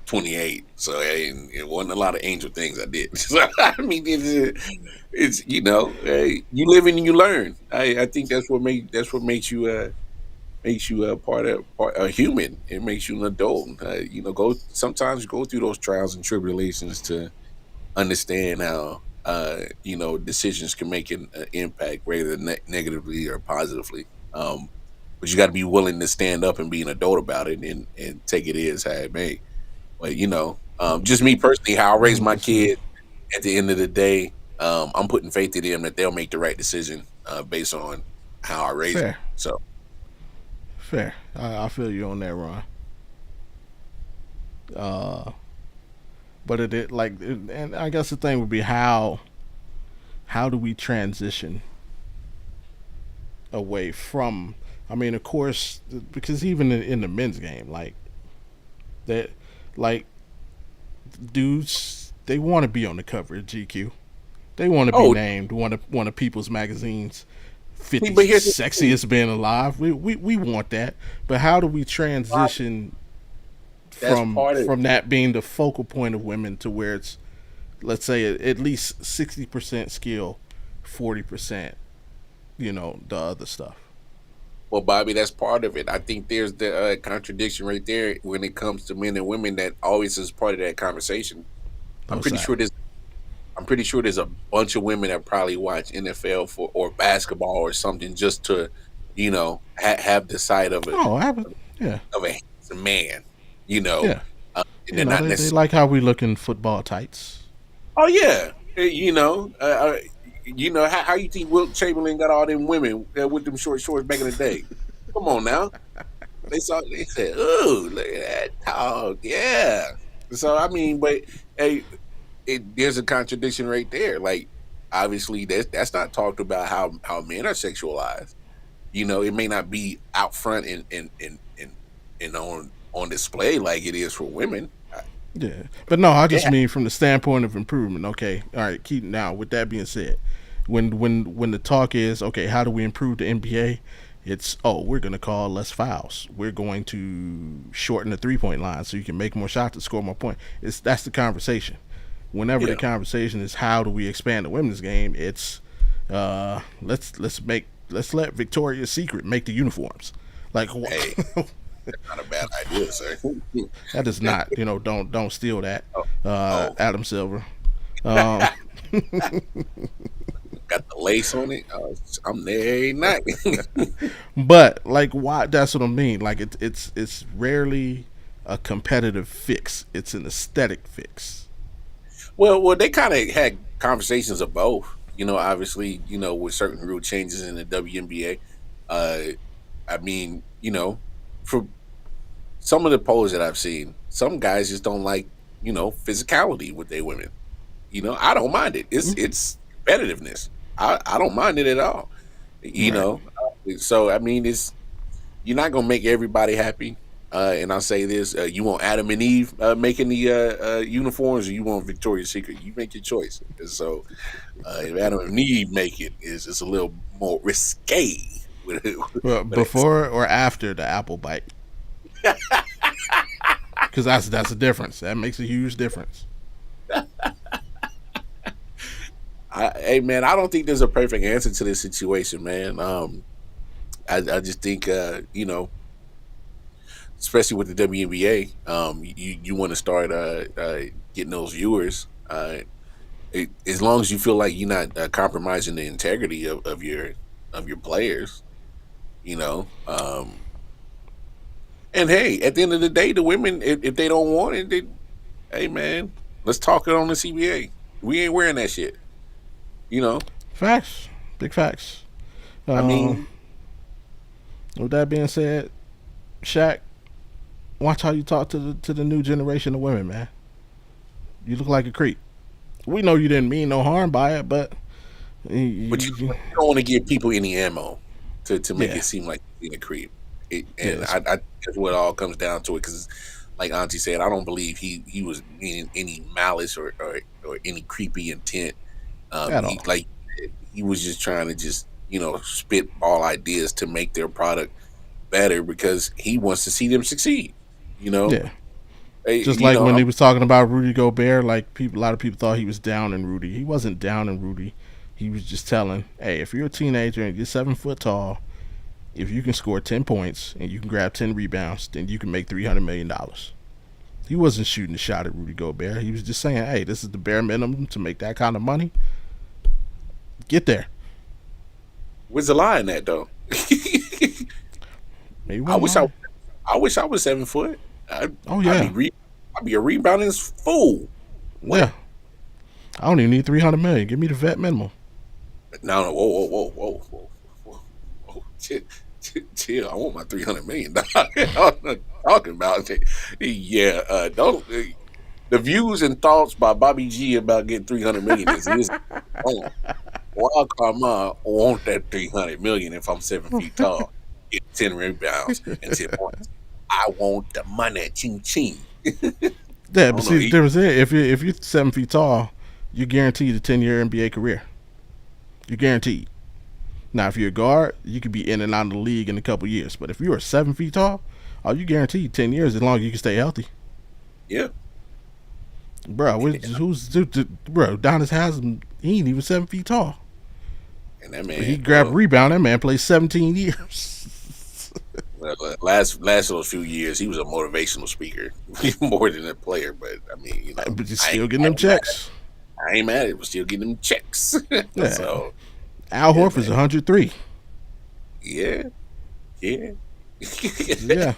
28. So it wasn't a lot of Angel things I did. So I mean, it's hey, you live and you learn. I think that's what makes you a part a human. It makes you an adult. Go sometimes go through those trials and tribulations to understand how decisions can make an impact, whether negatively or positively. But you got to be willing to stand up and be an adult about it and take it as how it may. But just me personally, how I raise my 100%. kids. At the end of the day, I'm putting faith in them that they'll make the right decision based on how I raise them. Fair, So fair. I feel you on that, Ron. Uh, but and I guess the thing would be how do we transition away from? I mean, of course, because even in the men's game, that, like dudes, they want to be on the cover of GQ. They want to be oh, named one of People's Magazine's see, 50 but here's the thing. sexiest men alive. We want that, but how do we transition That's from part of it. that being the focal point of women to where it's, let's say, at least 60% skill, 40%, the other stuff. Well, Bobby, that's part of it. I think there's the contradiction right there when it comes to men and women that always is part of that conversation. I'm What's pretty that? sure there's I'm pretty sure there's a bunch of women that probably watch NFL for or basketball or something just to, have the sight Oh, I haven't. Yeah, of a handsome man, you know. yeah. and You they're know, not they necessarily. like how we look in football tights. Oh yeah, how you think Wilt Chamberlain got all them women with them short shorts back in the day? Come on now, they said, "Ooh, look at that dog, yeah." So I mean, but hey, there's a contradiction right there. Like obviously, that's not talked about how men are sexualized. It may not be out front and on display like it is for women. Yeah, but no, I They just mean from the standpoint of improvement. Okay, all right. Keep now. With that being said, when the talk is okay, how do we improve the NBA? It's we're gonna call less fouls. We're going to shorten the 3 point line so you can make more shots to score more points. That's the conversation. Whenever the yeah. conversation is how do we expand the women's game, it's let's let Victoria's Secret make the uniforms. Like Hey, that's not a bad idea, sir. that is not, don't steal that, oh, oh, Adam Silver. Um, got the lace on it. I'm there every night. but like, why? That's what I mean. Like, it's rarely a competitive fix. It's an aesthetic fix. Well, they kind of had conversations of both. Obviously, with certain rule changes in the WNBA. Uh, I mean, for some of the polls that I've seen, some guys just don't like, physicality with their women. I don't mind it. It's competitiveness. I don't mind it at all. You Right. know, so I mean, you're not gonna make everybody happy. And I'll say this: you want Adam and Eve making the uniforms, or you want Victoria's Secret? You make your choice. And so, if Adam and Eve make it, it's a little more risque. With it, Well, but before or after the apple bite, because that's a difference. That makes a huge difference. hey man, I don't think there's a perfect answer to this situation, man. I just think especially with the WNBA, you want to start getting those viewers. As long as you feel like you're not compromising the integrity of your players, you know. And hey, at the end of the day, the women, if they don't want it, hey man, let's talk it on the CBA. We ain't wearing that shit. You know. Facts, big facts. I Um, mean, with that being said, Shaq, watch how you talk to the new generation of women, man. You look like a creep. We know you didn't mean no harm by it, but but you don't want to give people any ammo to make yeah, it seem like you're being a creep. And yes, I that's what it all comes down to it because, like Auntie said, I don't believe he was meaning any malice or any creepy intent. at He all. like he was just trying to just spitball ideas to make their product better because he wants to see them succeed. You know, Yeah, Hey, just like when he was talking about Rudy Gobert, like a lot of people thought he was down in Rudy. He wasn't down in Rudy. He was just telling, hey, if you're a teenager and you're 7 foot tall, if you can score 10 points and you can grab 10 rebounds, then you can make $300 million. He wasn't shooting a shot at Rudy Gobert. He was just saying, hey, this is the bare minimum to make that kind of money. Get there. where's the lie in that though? Maybe I one wish I line. I wish I was 7 foot. Oh I'd be yeah, I'd be a rebounding fool. What? yeah. I don't even need 300 million. Give me the vet minimum. No, no, whoa. Chill. I want my 300 million. I'm not talking about it. Yeah, don't. The views and thoughts by Bobby G about getting 300 million is his own. Well, come on, I want that 300 million if I'm 7 feet tall, get 10 rebounds and 10 points. I want the money, ching ching. Yeah, I but don't know. see the difference is if you're 7 feet tall, you're guaranteed a 10-year NBA career. You're guaranteed. Now, if you're a guard, you could be in and out of the league in a couple years. But if you are 7 feet tall, you guaranteed 10 years as long as you can stay healthy. Yeah, Bro, and, bro, Donis Haslam, he ain't even 7 feet tall. and that But he man. grabbed a rebound. That man played 17 years. Last of those few years, he was a motivational speaker more than a player. But I mean, But he's I still ain't, getting I them ain't mad. checks. I ain't mad. We're still getting them checks. Yeah. So Al yeah, Horford's man. 103. Yeah, yeah, Yeah.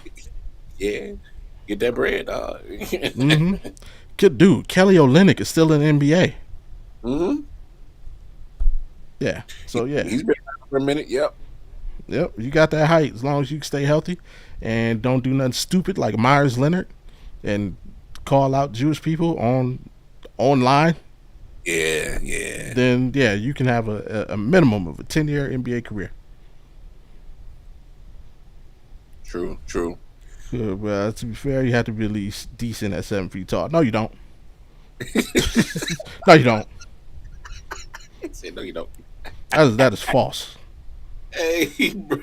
yeah. Get that bread, dog. Mm-hmm. Dude, Kelly Olynyk is still in the NBA. Mm-hmm. Yeah. So yeah. He's been around for a minute. Yep. Yep. You got that height as long as you stay healthy and don't do nothing stupid like Myers Leonard and call out Jewish people online. Yeah, yeah. Then yeah, you can have a minimum of a 10-year NBA career. True, true. Well, to be fair, you have to be at least decent at 7 feet tall. No, you don't. No, you don't. Say no, you don't. That is false. Hey, bro.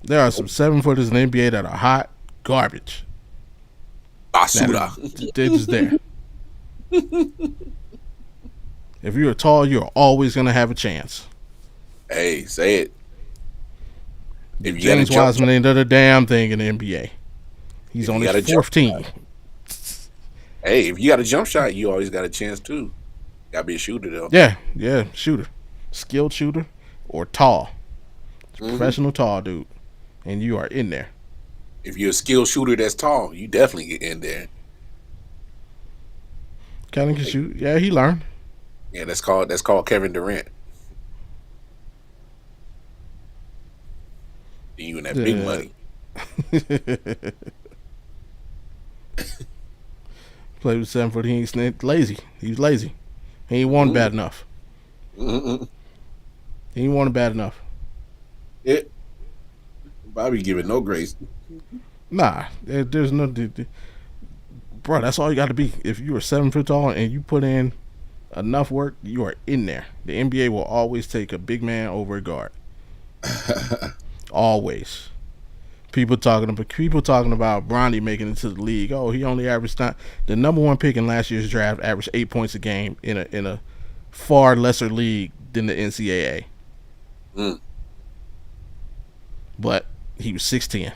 There are some 7 footers in the NBA that are hot garbage. That Basura. is, they're just there. If you're tall, you're always gonna have a chance. Hey, say it. If you got a James jump Wiseman shot, ain't done a damn thing in the NBA. He's if on you his got a jump fourth team. shot, hey, if you got a jump shot, you always got a chance too. Gotta be a shooter though. Yeah, shooter, skilled shooter, or tall, Hmm. professional tall dude, and you are in there. If you're a skilled shooter that's tall, you definitely get in there. Kind of can Like, shoot. Yeah, he learned. yeah, that's called Kevin Durant. You and that big Yeah. money. Played with 7 foot. He ain't lazy. He was lazy. He ain't want it bad Mm-hmm. enough. Mm-hmm. He ain't want it bad enough. Yeah, Bobby giving no grace. Nah, there's no. Bro, that's all you got to be. If you are 7 foot tall and you put in enough work, you are in there. The NBA will always take a big man over a guard. Always. People talking about Bronny making it to the league. Oh, he only averaged not the number one pick in last year's draft averaged 8 points a game in a far lesser league than the NCAA. Mm. But he was 6'10".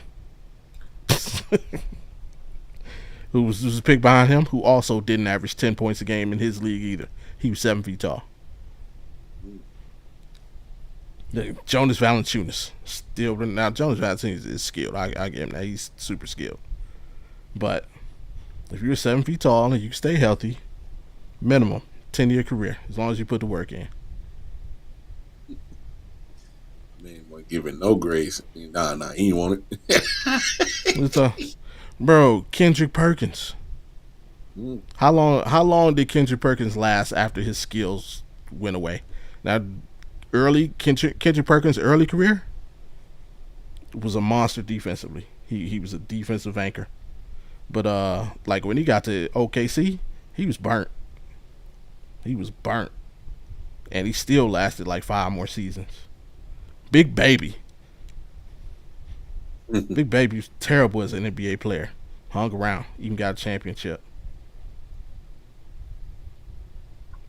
Who was a pick behind him? Who also didn't average 10 points a game in his league either. He was 7 feet tall. Jonas Valanciunas still now. Jonas Valanciunas is skilled. I get him that he's super skilled. But if you're 7 feet tall and you stay healthy, minimum 10-year career as long as you put the work in. Man, boy, giving no grace. Nah, he ain't want it. It's a bro Kendrick Perkins. Mm. How long did Kendrick Perkins last after his skills went away? Now, early Kendrick Perkins' early career was a monster defensively. He was a defensive anchor. But like when he got to OKC, he was burnt. He was burnt. And he still lasted like 5 more seasons. Big Baby. Big Baby was terrible as an NBA player. Hung around. Even got a championship.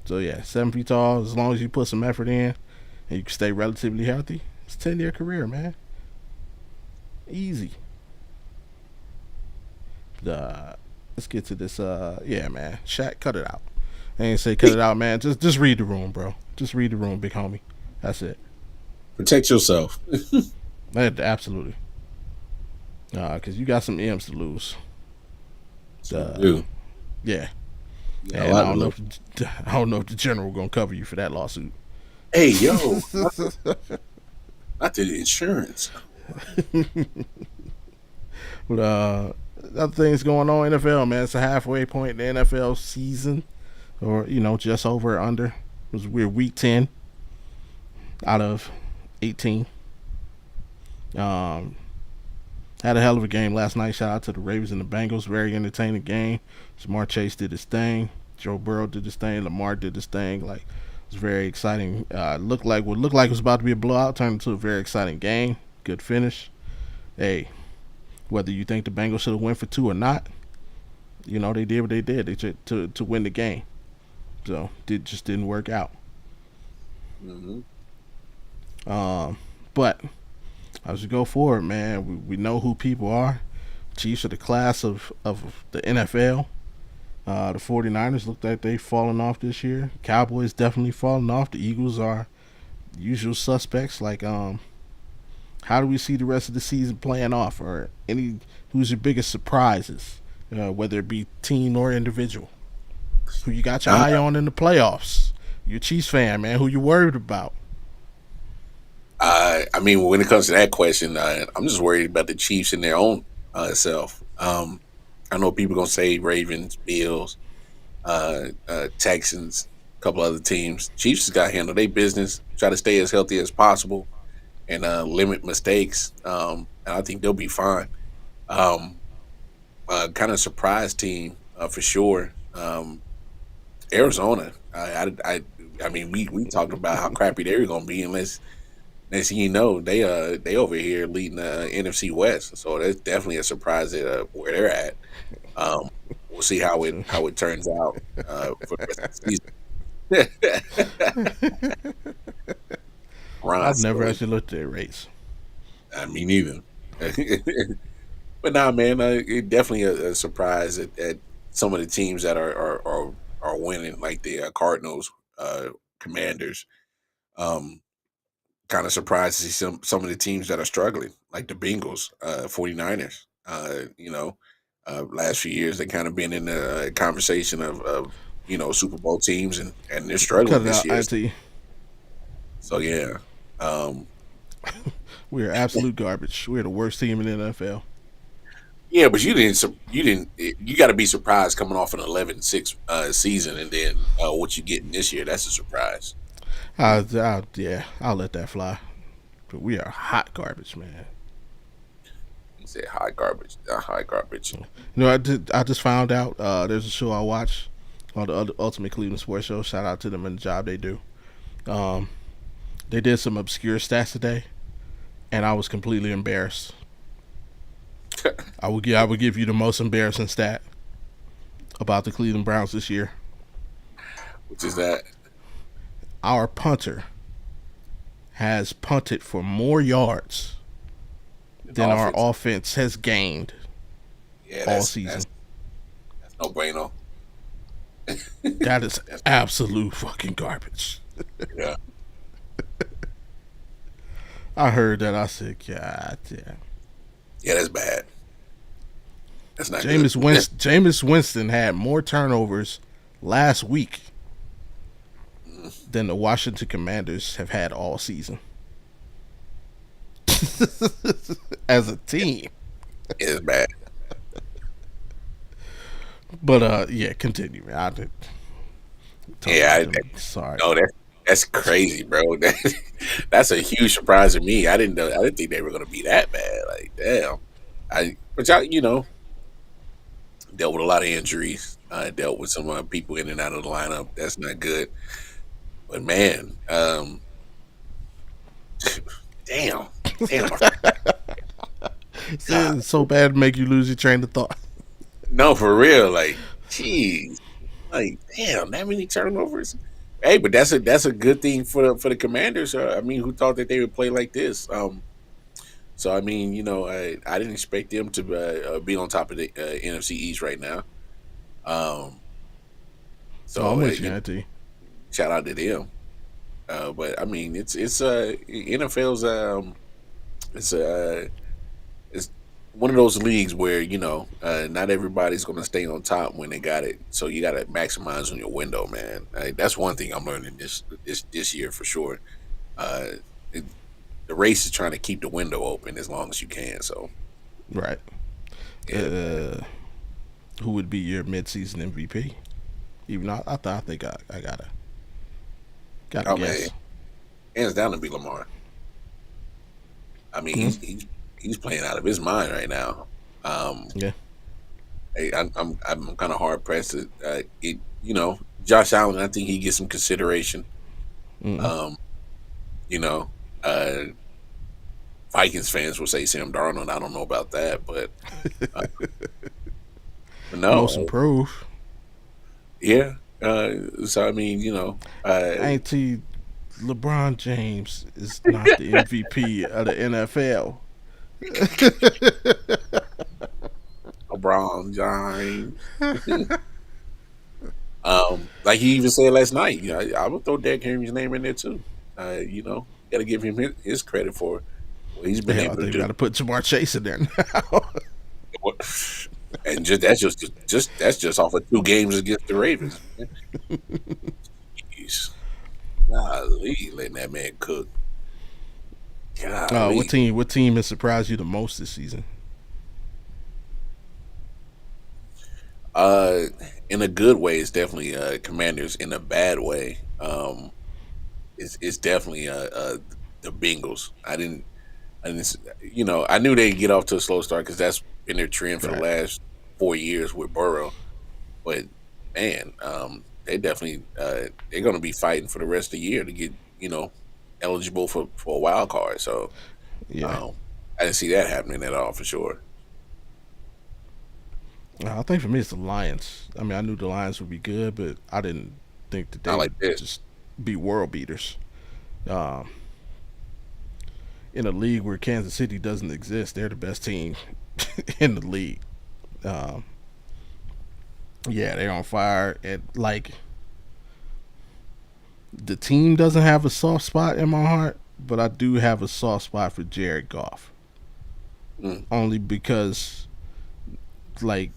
So yeah, 7 feet tall, as long as you put some effort in and you can stay relatively healthy, it's a 10-year career, man. Easy. Let's get to this. Yeah, man. Shaq, cut it out. I ain't say cut it out, man. Just read the room, bro. Just read the room, big homie. That's it. Protect yourself. Absolutely. Cause you got some M's to lose. Dude, Yeah. yeah, And I don't know if the general gonna cover you for that lawsuit. hey, yo, not the insurance. But other things going on in NFL, man. It's a halfway point in the NFL season, or just over or under. We're week 10 out of 18. Had a hell of a game last night. Shout out to the Ravens and the Bengals. Very entertaining game. Jamar Chase did his thing. Joe Burrow did his thing. Lamar did his thing. Like, it was very exciting. Looked like it was about to be a blowout turned into a very exciting game. Good finish. Hey, whether you think the Bengals should have went for 2 or not, they did what they did. They to win the game. So it just didn't work out. Mm-hmm. But as we go forward, man, we know who people are. Chiefs are the class of the NFL. The 49ers look like they've fallen off this year. Cowboys definitely fallen off. The Eagles are usual suspects like How do we see the rest of the season playing off, or any who's your biggest surprises, whether it be team or individual? Who you got your Uh, eye on in the playoffs? You a Chiefs fan, man. Who you worried about? I mean, when it comes to that question, I'm just worried about the Chiefs and their own self. I know people gonna say Ravens, Bills, Texans, a couple other teams. Chiefs has got to handle their business, try to stay as healthy as possible, and limit mistakes. And I think they'll be fine. Um, Kind of surprise team for sure. Arizona. I mean, we talked about how crappy they were going to be, unless next thing you know, they over here leading the NFC West. So that's definitely a surprise at where they're at. We'll see how it turns out for the rest of the season. Ron I've never story. actually looked at their race. I mean, neither. But nah, man, it definitely a surprise at some of the teams that are winning, like the Cardinals, Commanders. Um, Kind of surprised to see some of the teams that are struggling, like the Bengals, 49ers. Last few years they kind of been in the conversation of Super Bowl teams, and they're Cut struggling it this out, year. Auntie. So yeah, um, We're absolute garbage. We're the worst team in the NFL. yeah, but you got to be surprised coming off an 11-6 season, and then what you getting this year. That's a surprise. Yeah, I'll let that fly. But we are hot garbage, man. He said high garbage, high garbage. I just found out. There's a show I watch on the Ultimate Cleveland Sports Show. Shout out to them and the job they do. Um, they did some obscure stats today, and I was completely embarrassed. I would give you the most embarrassing stat about the Cleveland Browns this year. Which is that? Our punter has punted for more yards than our Offense. offense has gained Yeah, all that's season. that's no bueno. That is That's, absolute fucking garbage. yeah, I heard that. I said, God damn. yeah, that's bad. That's not good. Jameis Winston had more turnovers last week than the Washington Commanders have had all season as a team. It's bad. But yeah, continue, man. I did talk Yeah, about them. Sorry. no, that's crazy, bro. That's a huge surprise to me. I didn't know. I didn't think they were gonna be that bad. Like, damn. But y'all, dealt with a lot of injuries. Dealt with some people in and out of the lineup. That's not good. But man, damn, damn. God, It's so bad to make you lose your train of thought. no, for real. Like, jeez, like, damn, that many turnovers. Hey, but that's a good thing for the Commanders. I mean, who thought that they would play like this? So I mean, I didn't expect them to be on top of the NFC East right now. Um, Oh, I'm so with you, Auntie. shout out to them. But I mean, it's NFL's it's it's one of those leagues where not everybody's going to stay on top when they got it. So you got to maximize on your window, man. That's one thing I'm learning this year for sure. Uh, it, the race is trying to keep the window open as long as you can. So Right. yeah, Uh, who would be your midseason MVP? Even though I think I gotta oh man, guess. hands down to be Lamar. I mean, Hmm? he's playing out of his mind right now. Um, Yeah. I'm kind of hard pressed to Josh Allen. I think he gets some consideration. Mm-mm. Um, you know, uh, Vikings fans will say Sam Darnold. I don't know about that, uh, but Most no, improved. yeah. So I mean, Auntie, LeBron James is not the MVP of the NFL. LeBron James. Like he even said last night, I would throw Derrick Henry's name in there too. Got to give him his credit for He's been Hell, I able to think we got do. to put Jamar Chase in there now. And that's just off of 2 games against the Ravens. Man. Jeez. Golly, letting that man cook. What Golly. team? What team has surprised you the most this season? Uh, in a good way, it's definitely Commanders. In a bad way, it's definitely the Bengals. I knew they'd get off to a slow start because that's been their trend for the Right. last 4 years with Burrow. But man, they definitely they're going to be fighting for the rest of the year to get eligible for a wild card. So Yeah. um, I didn't see that happening at all for sure. I think for me it's the Lions. I mean, I knew the Lions would be good, but I didn't think that they Not like would this. just be world beaters. Um, in a league where Kansas City doesn't exist, they're the best team in the league. Um, yeah, they're on fire. And like the team doesn't have a soft spot in my heart, but I do have a soft spot for Jared Goff. Mm, Only because like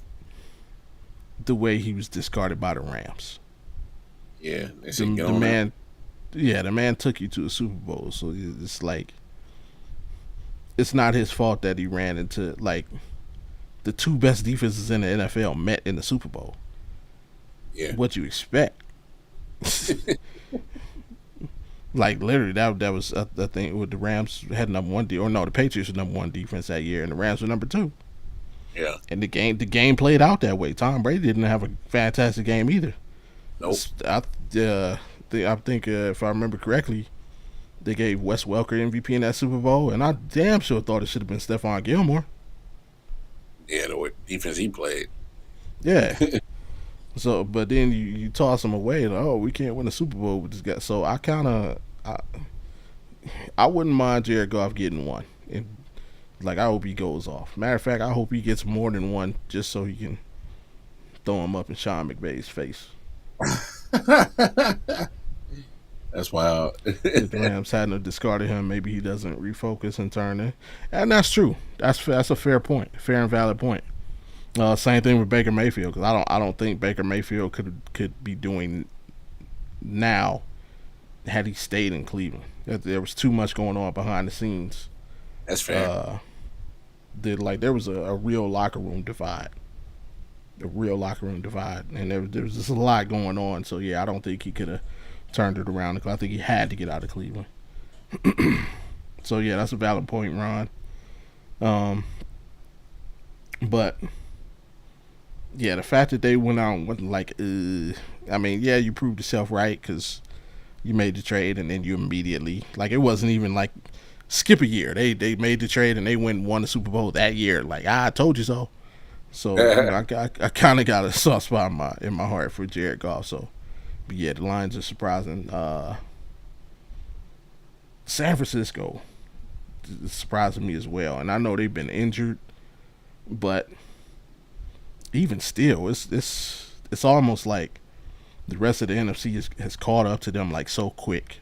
the way he was discarded by the Rams. yeah, they The said get the on up. man, yeah, the man took you to a Super Bowl, so it's like it's not his fault that he ran into like the two best defenses in the NFL met in the Super Bowl. Yeah, What you expect? Like literally, that was I think with the Rams had number one or no, the Patriots were number one defense that year, and the Rams were number two. yeah. And the game played out that way. Tom Brady didn't have a fantastic game either. Nope. I think if I remember correctly, they gave Wes Welker MVP in that Super Bowl, and I damn sure thought it should have been Stephon Gilmore. Yeah, the defense he played. Yeah. So, but then you toss him away. Like, oh, we can't win a Super Bowl with this guy. So I wouldn't mind Jared Goff getting one. And, like I hope he goes off. Matter of fact, I hope he gets more than one just so he can throw him up in Sean McVay's face. That's wild. If the Rams hadn't discarded him, maybe he doesn't refocus and turn in. And that's true. That's a fair point, fair and valid point. Same thing with Baker Mayfield because I don't think Baker Mayfield could be doing now had he stayed in Cleveland. There was too much going on behind the scenes. That's fair. Uh, there was a real locker room divide, and there was just a lot going on. So yeah, I don't think he could have turned it around. I think he had to get out of Cleveland. So yeah, that's a valid point, Ron. Um, but yeah, the fact that they went out and wasn't like, I mean, yeah, you proved yourself right because you made the trade and then you immediately like it wasn't even like skip a year. They made the trade and they went and won the Super Bowl that year. Like I told you so. So I kind of got a soft spot in my heart for Jared Goff. So, but yeah, the Lions are surprising. San Francisco is surprising me as well, and I know they've been injured, but even still, it's almost like the rest of the NFC has caught up to them like so quick.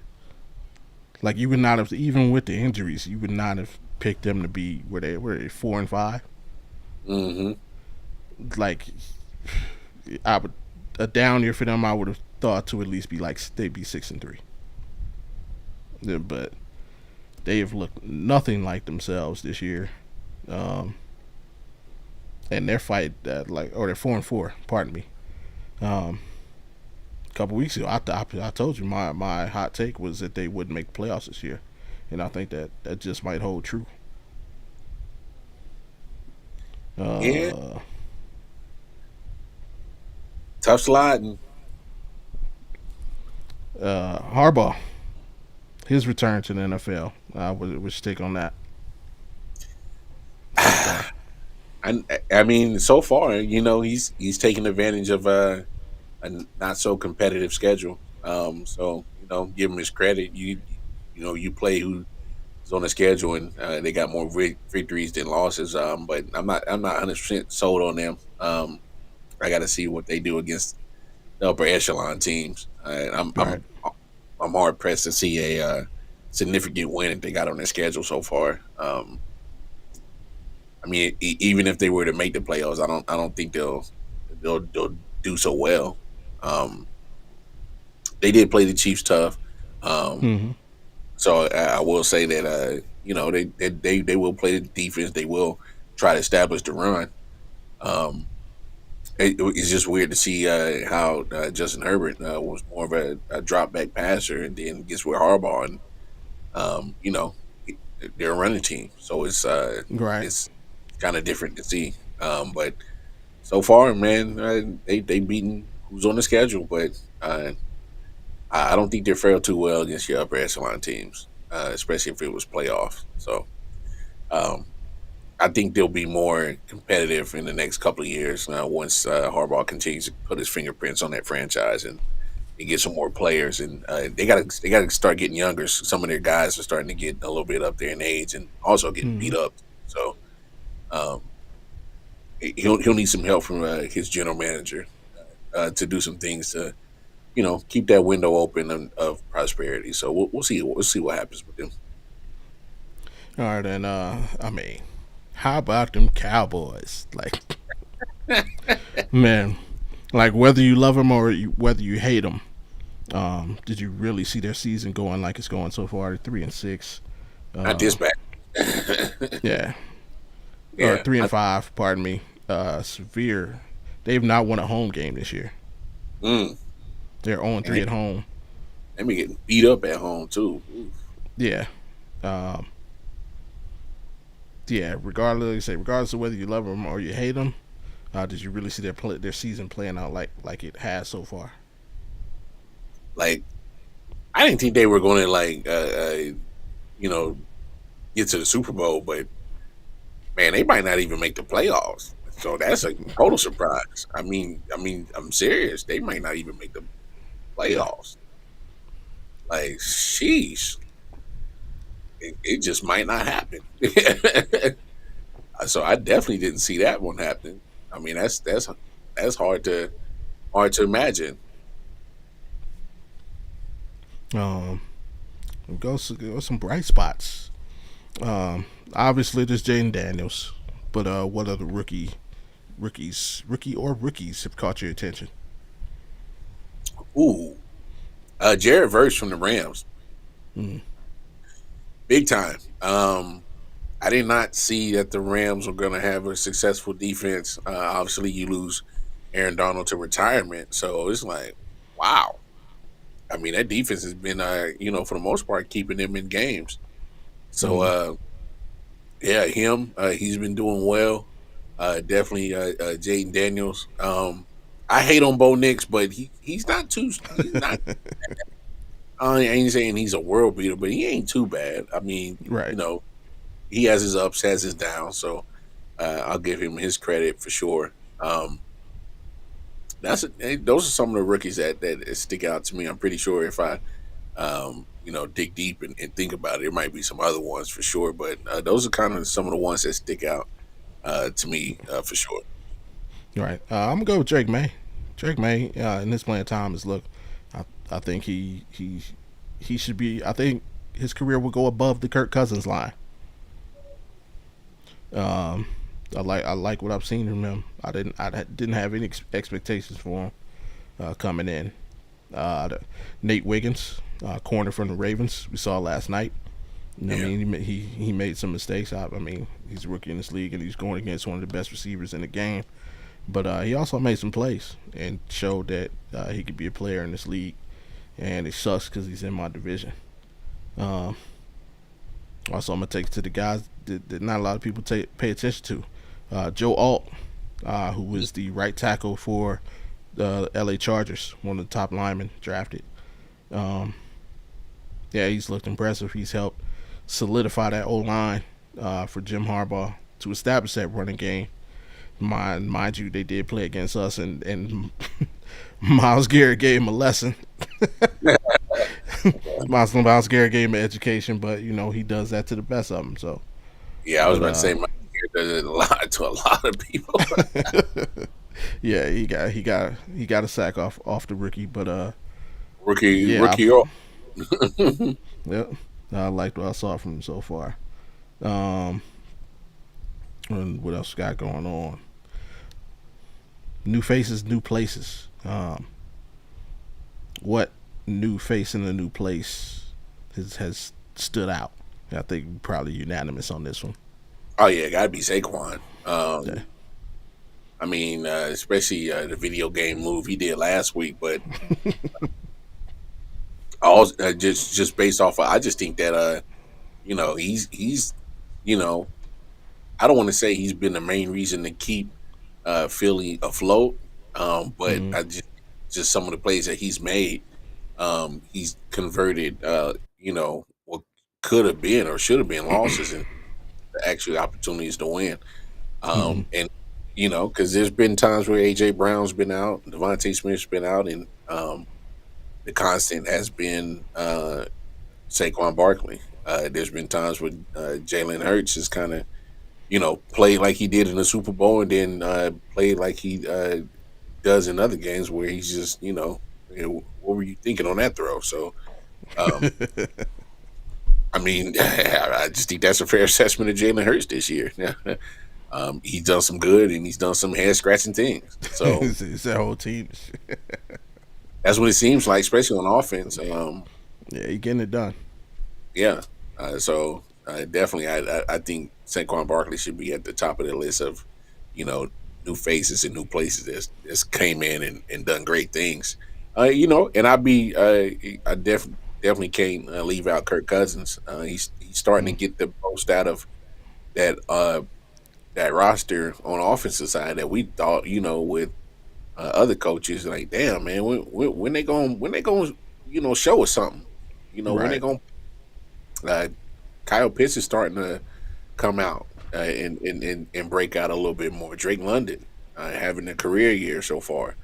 Like you would not have, even with the injuries, you would not have picked them to be where they were 4-5. Mm-hmm. Like I would a down year for them. I would have thought to at least be like they'd be 6-3. Yeah, but they have looked nothing like themselves this year. Um, and their fight or they're 4-4. Pardon me. Um, a couple weeks ago, I told you my hot take was that they wouldn't make the playoffs this year, and I think that just might hold true. Yeah, Uh, tough sliding. Harbaugh, his return to the NFL. What's your take on that so far? I mean, so far, he's taking advantage of a not so competitive schedule. So give him his credit. You play who's on the schedule, and they got more victories than losses. But I'm not 100% sold on them. I got to see what they do against the upper echelon teams. I'm Right. I'm I'm hard pressed to see significant win that they got on their schedule so far. I mean, even if they were to make the playoffs, I don't think they'll do so well. Um, they did play the Chiefs tough, um, Hmm. so I will say that they will play the defense. They will try to establish the run. Um, it's just weird to see how Justin Herbert was more of a drop back passer, and then gets with Harbaugh, and they're a running team, so Right. it's kind of different to see. But so far, man, they beaten who's on the schedule, but I don't think they're fared too well against your upper echelon teams, especially if it was playoffs. So um, I think they'll be more competitive in the next couple of years once Harbaugh continues to put his fingerprints on that franchise and get some more players. And they gotta start getting younger. Some of their guys are starting to get a little bit up there in age and also getting Hmm. beat up. So um, he'll need some help from his general manager to do some things to keep that window open of prosperity. So we'll see what happens with them. All right, and I mean, how about them Cowboys? Like, man, like whether you love them or whether you hate them, did you really see their season going like it's going so far? 3-6. Not this Uh, bad. yeah, or Yeah, 3-5. Pardon me. Severe. They've not won a home game this year. mm, They're on and three at home. they be getting beat up at home too. Oof. Yeah. Um, yeah. Regardless, like I say, regardless of whether you love them or you hate them, did you really see their season playing out like it has so far? Like I didn't think they were going to you know get to the Super Bowl, but man, they might not even make the playoffs. So that's a total surprise. I mean, I'm serious. They might not even make the Yeah. playoffs. Like, sheesh, it just might not happen. So I definitely didn't see that one happening. I mean, that's hard to imagine. Um, go some bright spots. Obviously, there's Jaden Daniels, but what other rookies have caught your attention? Ooh, Jared Verse from the Rams, Mm. big time. I did not see that the Rams were going to have a successful defense. Obviously, you lose Aaron Donald to retirement, so it's like, wow. I mean, that defense has been, for the most part, keeping them in games. So, Mm. yeah, him, he's been doing well. Definitely, Jaden Daniels. I hate on Bo Nix, but he's not too. He's not. I ain't saying he's a world beater, but he ain't too bad. I mean, Right. he has his ups, has his downs. So I'll give him his credit for sure. Those are some of the rookies that stick out to me. I'm pretty sure if I dig deep and think about it, there might be some other ones for sure. But those are kind of some of the ones that stick out to me for sure. Right. I'm gonna go with Drake May. Drake May in his playing time is look. I think he should be. I think his career will go above the Kirk Cousins line. Um, I like what I've seen from him. I didn't have any expectations for him coming in. Nate Wiggins, corner from the Ravens, we saw last night. You know, I Yeah, mean, he made some mistakes. I mean, he's a rookie in this league, and he's going against one of the best receivers in the game. But he also made some plays and showed that he could be a player in this league. And it sucks because he's in my division. Um, Also, I'm gonna take it to the guys that not a lot of people pay attention to. Joe Alt, who was the right tackle for the LA Chargers, one of the top linemen drafted. Um, yeah, he's looked impressive. He's helped solidify that O line for Jim Harbaugh to establish that running game. Mind you, they did play against us, and Miles Garrett gave him a lesson. Miles Garrett gave him an education, but he does that to the best of them. So, yeah. I was but about to say my does it a lot to a lot of people. yeah, he got a sack off the rookie, but rookie, yeah, rookie. Oh, yeah, I liked what I saw from him so far. Um, and what else got going on? New faces, new places. What new face in a new place has stood out? I think probably unanimous on this one. Oh yeah, gotta be Saquon. Yeah. I mean, especially the video game move he did last week, but all just based off of, I just think that he's you know I don't want to say he's been the main reason to keep Philly afloat, but Mm, I just some of the plays that he's made, he's converted what could have been or should have been losses into actual opportunities to win. mm, And because there's been times where AJ Brown's been out, Devontae Smith's been out, and the constant has been Saquon Barkley. There's been times when Jalen Hurts has kind of played like he did in the Super Bowl, and then played like he does in other games where he's just what were you thinking on that throw? So um, I mean, I just think that's a fair assessment of Jalen Hurts this year. He's done some good and he's done some head scratching things. So it's that whole team. that's what it seems like, especially on offense. Yeah, he getting it done. Yeah. Definitely, I think Saquon Barkley should be at the top of the list of, you know, new faces and new places that's came in and done great things. And I definitely can't leave out Kirk Cousins. He's starting to Mm, get the most out of that that roster on the offensive side that we thought, with other coaches, like, damn man, when they going show us something, when they right. going uh, Kyle Pitts is starting to come out and break out a little bit more. Drake London having a career year so far.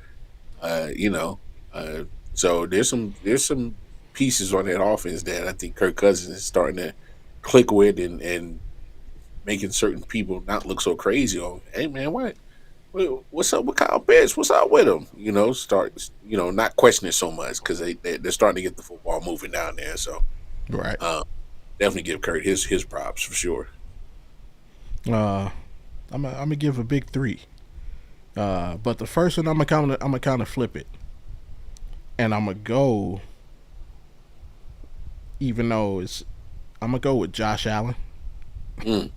Uh, you know, uh, so there's some pieces on that offense that I think Kirk Cousins is starting to click with and making certain people not look so crazy on. Hey man, what's up with Kyle Pitts? What's up with him? Start not questioning so much because they're starting to get the football moving down there. So Right. uh, definitely give Kurt his props for sure. Uh, I'm gonna give a big three. But the first one I'm gonna kind of flip it, and I'm gonna go. Even though I'm gonna go with Josh Allen. Mm,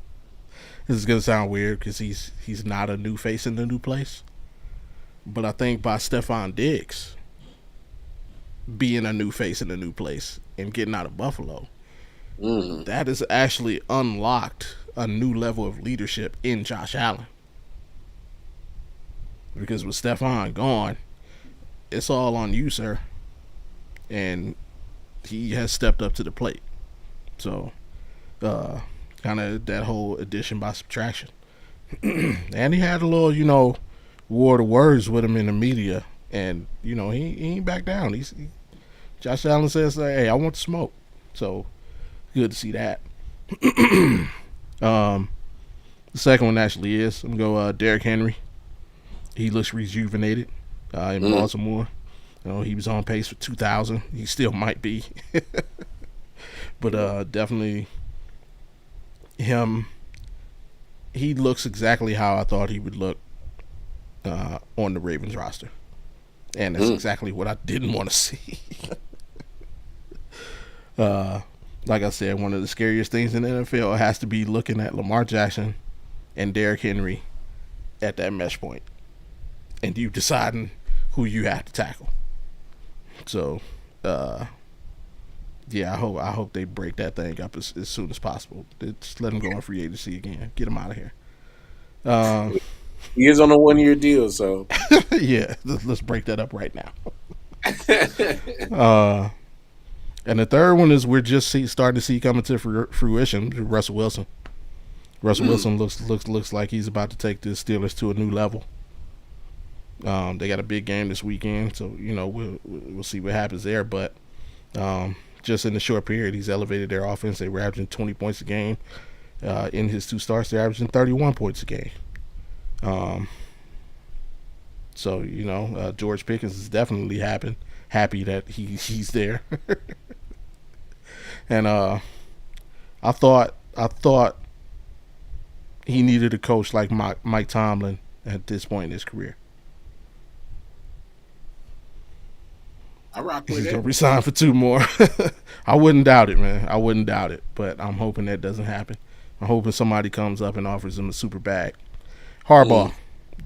This is gonna sound weird because he's not a new face in the new place, but I think by Stephon Diggs being a new face in a new place and getting out of Buffalo, mm, that has actually unlocked a new level of leadership in Josh Allen. Because with Stephon gone, it's all on you, sir, and he has stepped up to the plate. So, uh, kind of that whole addition by subtraction. And he had a little, war of words with him in the media, and he ain't back down. Josh Allen says, "Hey, I want to smoke." So good to see that. Um, the second one actually is I'm gonna go Derrick Henry. He looks rejuvenated in mm. Baltimore. He was on pace for 2,000. He still might be, but definitely him. He looks exactly how I thought he would look on the Ravens roster, and that's Mm. exactly what I didn't want to see. uh, like I said, one of the scariest things in the NFL has to be looking at Lamar Jackson and Derrick Henry at that mesh point, and you deciding who you have to tackle. So, uh, yeah, I hope they break that thing up as soon as possible. Just let him go on free agency again. Get him out of here. Uh, He is on a 1 year deal, so yeah, let's break that up right now. Uh, and the third one is we're just starting to see coming to fruition. Russell Wilson. Russell mm. Wilson looks like he's about to take the Steelers to a new level. They got a big game this weekend, so we'll see what happens there. But just in the short period, he's elevated their offense. They were averaging 20 points a game. In his two starts, they're averaging 31 points a game. Um, so George Pickens is definitely happy that he's there. And I thought he needed a coach like Mike Tomlin at this point in his career. I rock with He's gonna it. resign for two more. I wouldn't doubt it, man. I wouldn't doubt it, but I'm hoping that doesn't happen. I'm hoping somebody comes up and offers him a super bag. Harbaugh, Mm.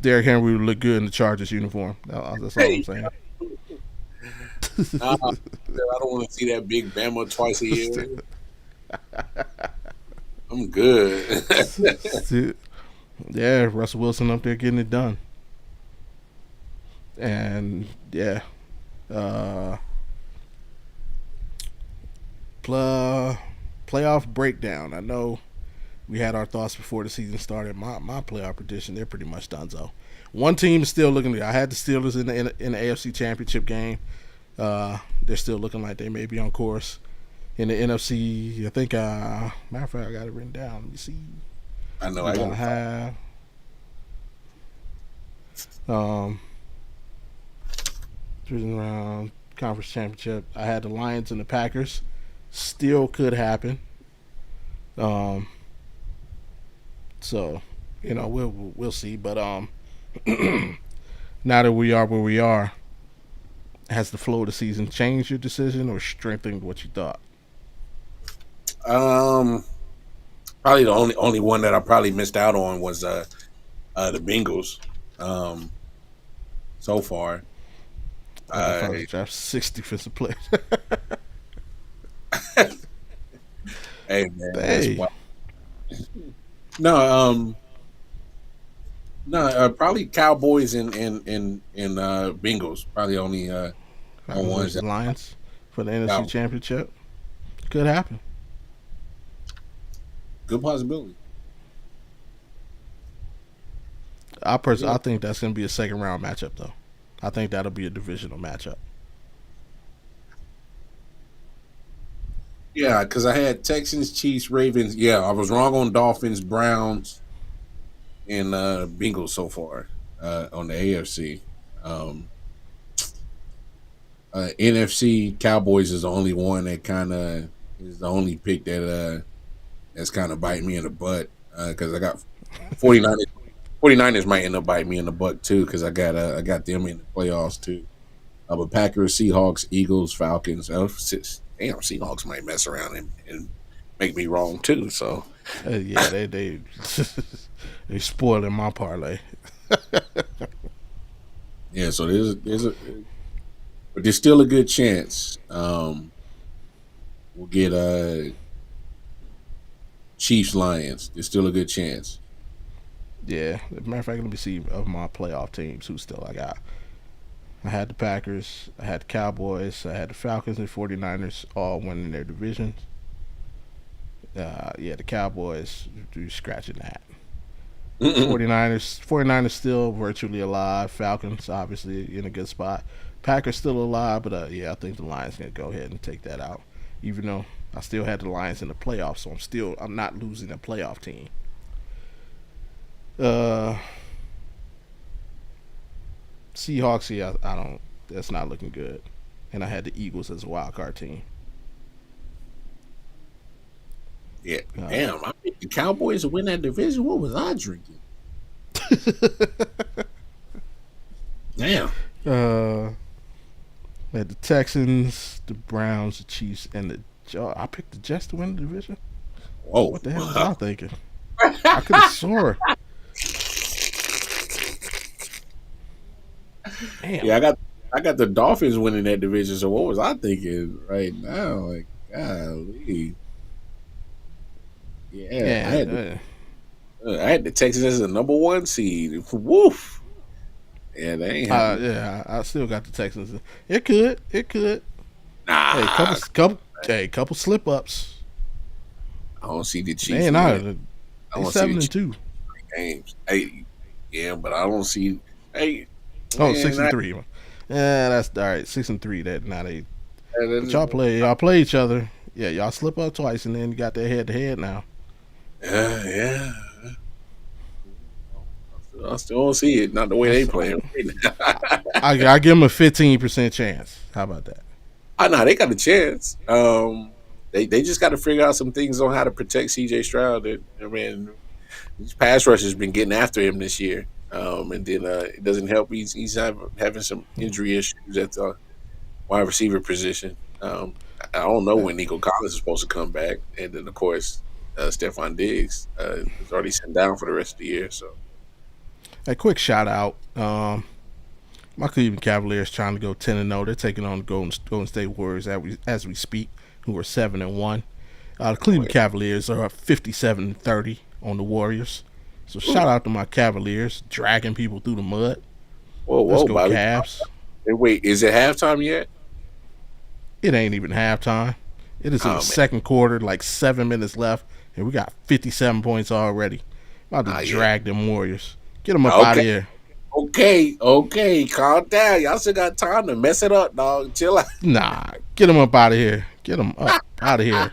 Derrick Henry would look good in the Chargers uniform. That's all I'm Hey, saying. nah, I don't want to see that big Bama twice a year. I'm good. Yeah, Russell Wilson up there getting it done, and yeah, uh, playoff breakdown. I know we had our thoughts before the season started. My playoff prediction, they're pretty much done. So one team is still looking. I had the Steelers in the AFC Championship game. They're still looking like they may be on course. In the NFC, I think. Matter of fact, I got it written down. Let me see. I know. We're I gonna got have um, division round conference championship. I had the Lions and the Packers. Still could happen. Um, so we'll see. But now that we are where we are, has the flow of the season changed your decision or strengthened what you thought? um probably the only one that I probably missed out on was the Bengals. Um, so far, They finally I draft 6 defensive players. hey man, that's Hey, why. No, no, probably Cowboys and Bengals. Probably only on Falcons ones versus that Lions for the NFC got Championship. Could happen. good possibility. I Yeah, think that's going to be a second round matchup though. I think that'll be a divisional matchup. yeah, because I had Texans, Chiefs, Ravens. Yeah, I was wrong on Dolphins, Browns, and Bengals so far on the AFC. Um, NFC Cowboys is the only one that kind of is the only pick that's kind of biting me in the butt because I got 49ers. 49ers might end up biting me in the butt too because I got them in the playoffs too. But Packers, Seahawks, Eagles, Falcons. Damn, Seahawks might mess around and make me wrong too. So Yeah, they they spoiling my parlay. yeah, so but there's still a good chance we'll get Chiefs Lions. There's still a good chance. Yeah, as a matter of fact, let me see of my playoff teams who still I got. I had the Packers, I had the Cowboys, I had the Falcons and 49ers all winning their divisions. Yeah, the Cowboys do scratching that. 49ers still virtually alive. Falcons obviously in a good spot. Packers still alive, but yeah, I think the Lions gonna go ahead and take that out. Even though I still had the Lions in the playoffs, so I'm not losing a playoff team. Uh, Seahawks, yeah, I don't. That's not looking good. And I had the Eagles as a wild card team. Yeah, Uh, damn. I picked the Cowboys to win that division. What was I drinking? Damn. uh, I had the Texans, the Browns, the Chiefs, and the. I picked the Jets to win the division. Whoa. What the hell was I thinking? I could have swore. Damn. Yeah, I got the Dolphins winning that division. So what was I thinking right now? Like, golly. Yeah, Yeah. I had the Texans as the number one seed. Woof. Yeah, they ain't happening. Yeah. I still got the Texans. It could. It could. Hey, Nah, couple slip ups. I don't see the They Chiefs ain't win out. it. I They don't see the 7-2. Chiefs games. Hey, yeah, but I don't see. Hey, Oh, man, six and three. Yeah, that's all right. 6-3. That now they. But that, y'all play each other. Yeah, y'all slip up twice, and then you got that head to head now. yeah. I still don't see it. Not the way they playing. I give them a 15% chance. How about that? I know they got a chance. they just got to figure out some things on how to protect C.J. Stroud. I mean, these pass rushers been getting after him this year, and then it doesn't help. He's having some injury issues at the wide receiver position. I don't know when Nico Collins is supposed to come back, and then of course Stephon Diggs is already sent down for the rest of the year. So A quick shout out. My Cleveland Cavaliers trying to go 10-0. They're taking on the Golden State Warriors as we speak, who are 7-1. The Cleveland Cavaliers are up 57-30 on the Warriors. So shout out to my Cavaliers dragging people through the mud. whoa, Let's whoa, go Bobby! Cavs. Hey, wait, is it halftime yet? It ain't even halftime. It is in Oh the man, second quarter, like 7 minutes left, and we got 57 points already. About to yeah. drag them Warriors. Get them up out Okay, of here. okay, calm down. Y'all still got time to mess it up, dog. Chill out. Nah, get them up out of here. Get them up out of here.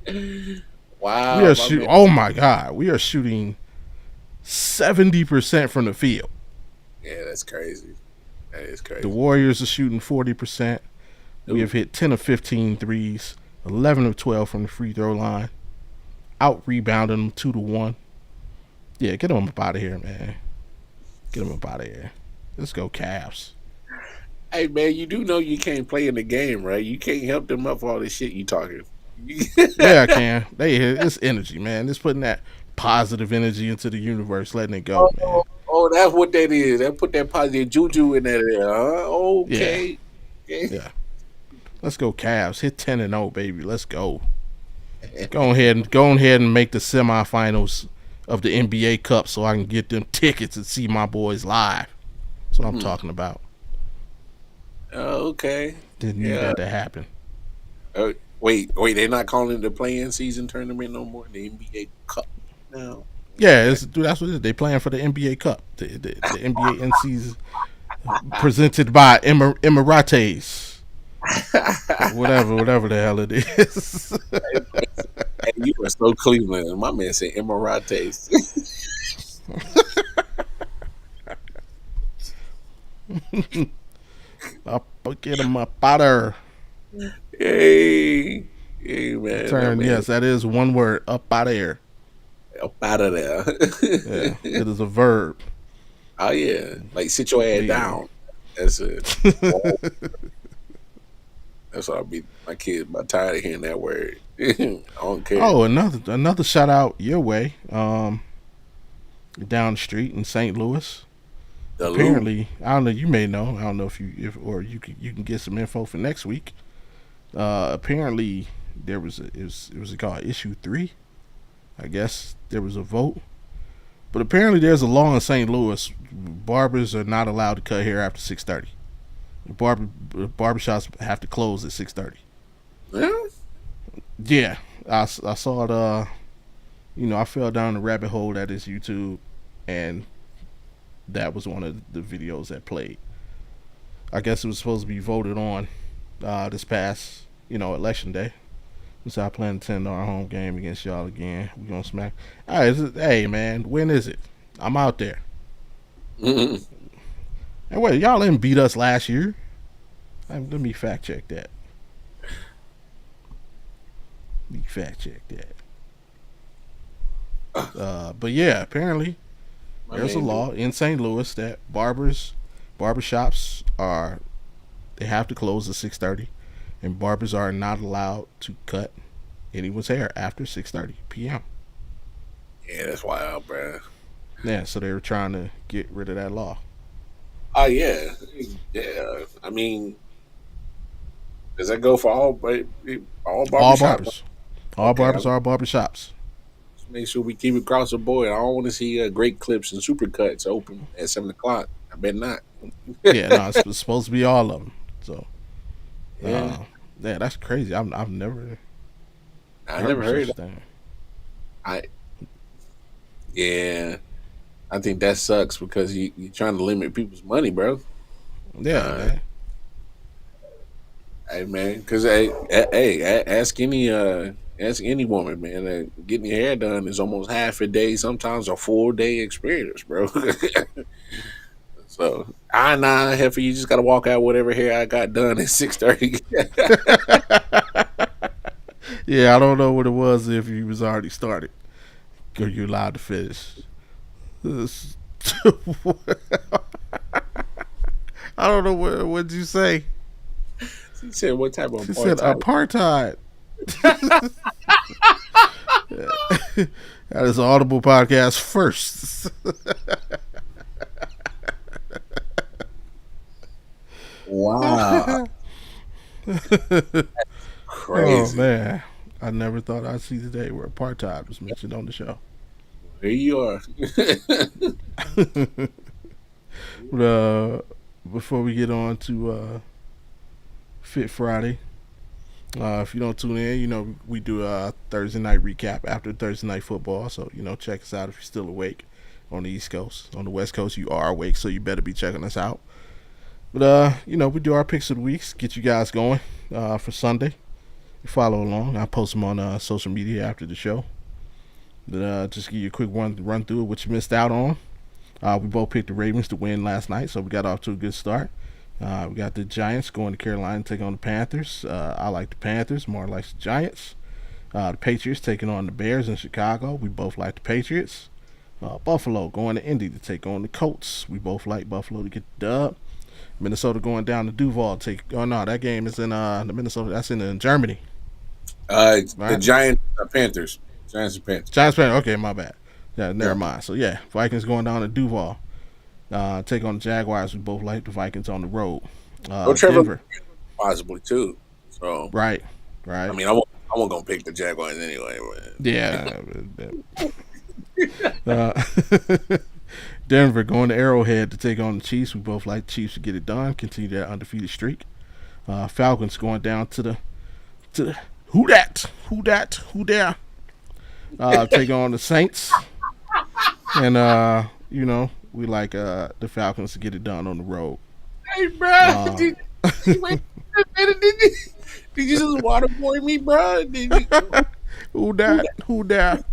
We Wow, are my shoot. man. Oh my God, we are shooting 70% from the field. Yeah, that's crazy. That is The crazy. Warriors are shooting 40%. We have Ooh. hit 10 of 15 threes, 11 of 12 from the free throw line. Out rebounding them 2-1. Yeah, get them up out of here, man. Get them up out of here. Let's go Cavs. Hey man, you do know you can't play in the game, right? You can't help them up for all this shit you talking. Yeah, I can. It's energy, man. It's putting that positive energy into the universe, letting it go, man. Oh, that's what that is. They put that positive juju in there, huh? Yeah, Okay. Okay. yeah. Let's go Cavs. Hit 10-0, baby. Let's go. Go ahead and make the semifinals of the NBA Cup so I can get them tickets and see my boys live. That's what I'm talking about. Okay. Didn't need Yeah. that to happen. Wait. They're not calling it the play-in season tournament no more. The NBA Cup now. Yeah, that's what it is. They playing for the NBA Cup, the NBA in season presented by Emirates, whatever the hell it is. Hey, you are so Cleveland. My man said Emirates. I'll get them up out there. Hey, hey man, my Turn, man, yes, that is one word. Up out of here. up out of there. Yeah, it is a verb. Oh yeah, like sit your ass Yeah. down. That's it. That's what I'll be. My kids, I'm tired of hearing that word. I don't care. Oh, another shout out your way. Down the street in St. Louis. The Lou. Apparently, I don't know. You may know. I don't know if you can get some info for next week. Apparently, there was it was called issue 3. I guess there was a vote, but apparently there's a law in St. Louis. Barbers are not allowed to cut hair after 6:30. Barbershops have to close at 6:30. Yeah. Yeah, I saw it. I fell down the rabbit hole that is YouTube, and that was one of the videos that played. I guess it was supposed to be voted on this past election day. So I plan to attend our home game against y'all again. We gonna smack. All right, hey man, when is it? I'm out there. Mhm. And wait, y'all didn't beat us last year. Let me fact check that. Let me fact check that. But yeah, apparently My there's a man, law in St. Louis that barbershops they have to close at 6:30, and barbers are not allowed to cut anyone's hair after 6:30 p.m. yeah, that's wild, bro. Yeah, so they were trying to get rid of that law. Oh yeah, yeah. I mean, does that go for all All barbershop? barbers, all Okay, barbers are barbershops. make sure we keep it across the board. I don't want to see great clips and supercuts open at 7 o'clock. I bet not. Yeah, no, it's supposed to be all of them. So, Yeah, yeah, that's crazy. I've never I heard never of heard such that. thing. I Yeah, I think that sucks because you're trying to limit people's money, bro. Yeah, Uh, man. hey man, because ask any woman, man. Getting your hair done is almost half a day, sometimes a full day experience, bro. So nah, heifer, you just gotta walk out whatever hair I got done at 6:30. Yeah, I don't know what it was if you was already started or you allowed to finish. This- I don't know what did you say. She said, "What type of She said apartheid?" apartheid. That is Audible podcast first. Wow, Oh crazy. man, I never thought I'd see the day where apartheid was mentioned on the show. Here you are. But before we get on to Fit Friday, if you don't tune in, we do a Thursday night recap after Thursday night football. So check us out if you're still awake on the East Coast. On the West Coast, you are awake, so you better be checking us out. But we do our picks of the weeks, get you guys going for Sunday. Follow along. I post them on social media after the show. But just give you a quick run through of what you missed out on. We both picked the Ravens to win last night, so we got off to a good start. We got the Giants going to Carolina to take on the Panthers. I like the Panthers. More likes the Giants. The Patriots taking on the Bears in Chicago. We both like the Patriots. Buffalo going to Indy to take on the Colts. We both like Buffalo to get the dub. Minnesota going down to Duval to take. Oh no, that game is in the Minnesota. That's in Germany, The right? Giants, Panthers, Giants and Panthers. Giants fan. Okay, my bad. Yeah, never Yeah. mind. So yeah, Vikings going down to Duval. Take on the Jaguars. We both like the Vikings on the road. Or Trevor Denver. possibly too. So Right. I Right. mean, I won't gonna pick the Jaguars anyway. Yeah. uh, Denver going to Arrowhead to take on the Chiefs. We both like the Chiefs to get it done. Continue that undefeated streak. Falcons going down to the who that take on the Saints. And we like the Falcons to get it done on the road. Hey, bro, Uh, wait a minute, did you just waterboy me, bro? Did you? who that? Who that?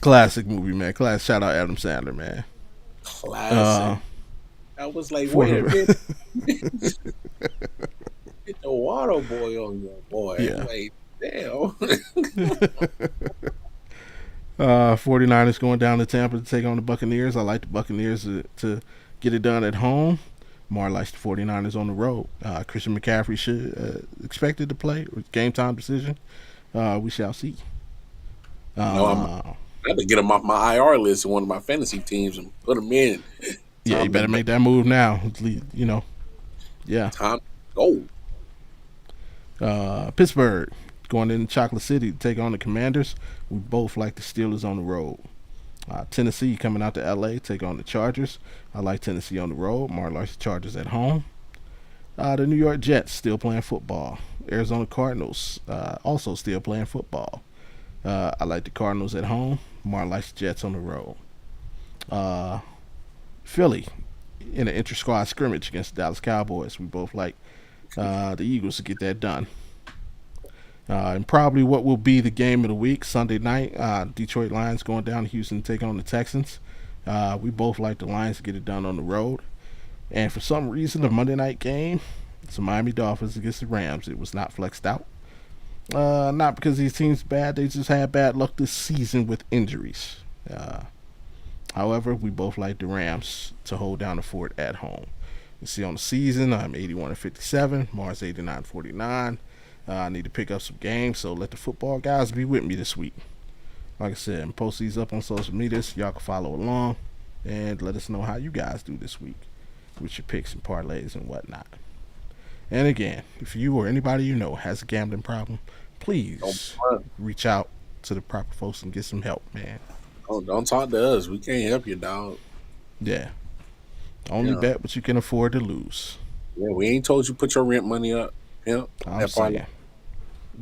Classic movie, man. Class. Shout out Adam Sandler, man. Classic. I was like, For wait a minute, get the water boy on your boy. I'm yeah. like, damn. 49ers going down to Tampa to take on the Buccaneers. I like the Buccaneers to get it done at home. Mar likes the 49ers on the road. Christian McCaffrey should expected to play. Game time decision. We shall see. No, Uh, I had to get him off my IR list in one of my fantasy teams and put him in. yeah, you Time to better go. make that move now. Yeah. Time to go. Pittsburgh going into Chocolate City to take on the Commanders. We both like the Steelers on the road. Tennessee coming out to LA take on the Chargers. I like Tennessee on the road. Mar likes the Chargers at home. The New York Jets still playing football. Arizona Cardinals also still playing football. I like the Cardinals at home. Mar likes the Jets on the road. Uh, Philly in an inter-squad scrimmage against the Dallas Cowboys. We both like the Eagles to get that done. And probably what will be the game of the week Sunday night. Detroit Lions going down to Houston to take on the Texans. We both like the Lions to get it done on the road. And for some reason, the Monday night game, it's the Miami Dolphins against the Rams. It was not flexed out. Not because these teams bad. They just had bad luck this season with injuries. However, we both like the Rams to hold down the fort at home. You see on the season, I'm 81-57. Mars 89-49. I need to pick up some games, so let the football guys be with me this week. Like I said, post these up on social media so y'all can follow along and let us know how you guys do this week with your picks and parlays and whatnot. And again, if you or anybody you know has a gambling problem, please reach out to the proper folks and get some help, man. Don't talk to us. We can't help you, dog. Yeah. Only Yeah, bet what you can afford to lose. yeah. We ain't told you put your rent money up. Yeah, I'm that parlay. saying.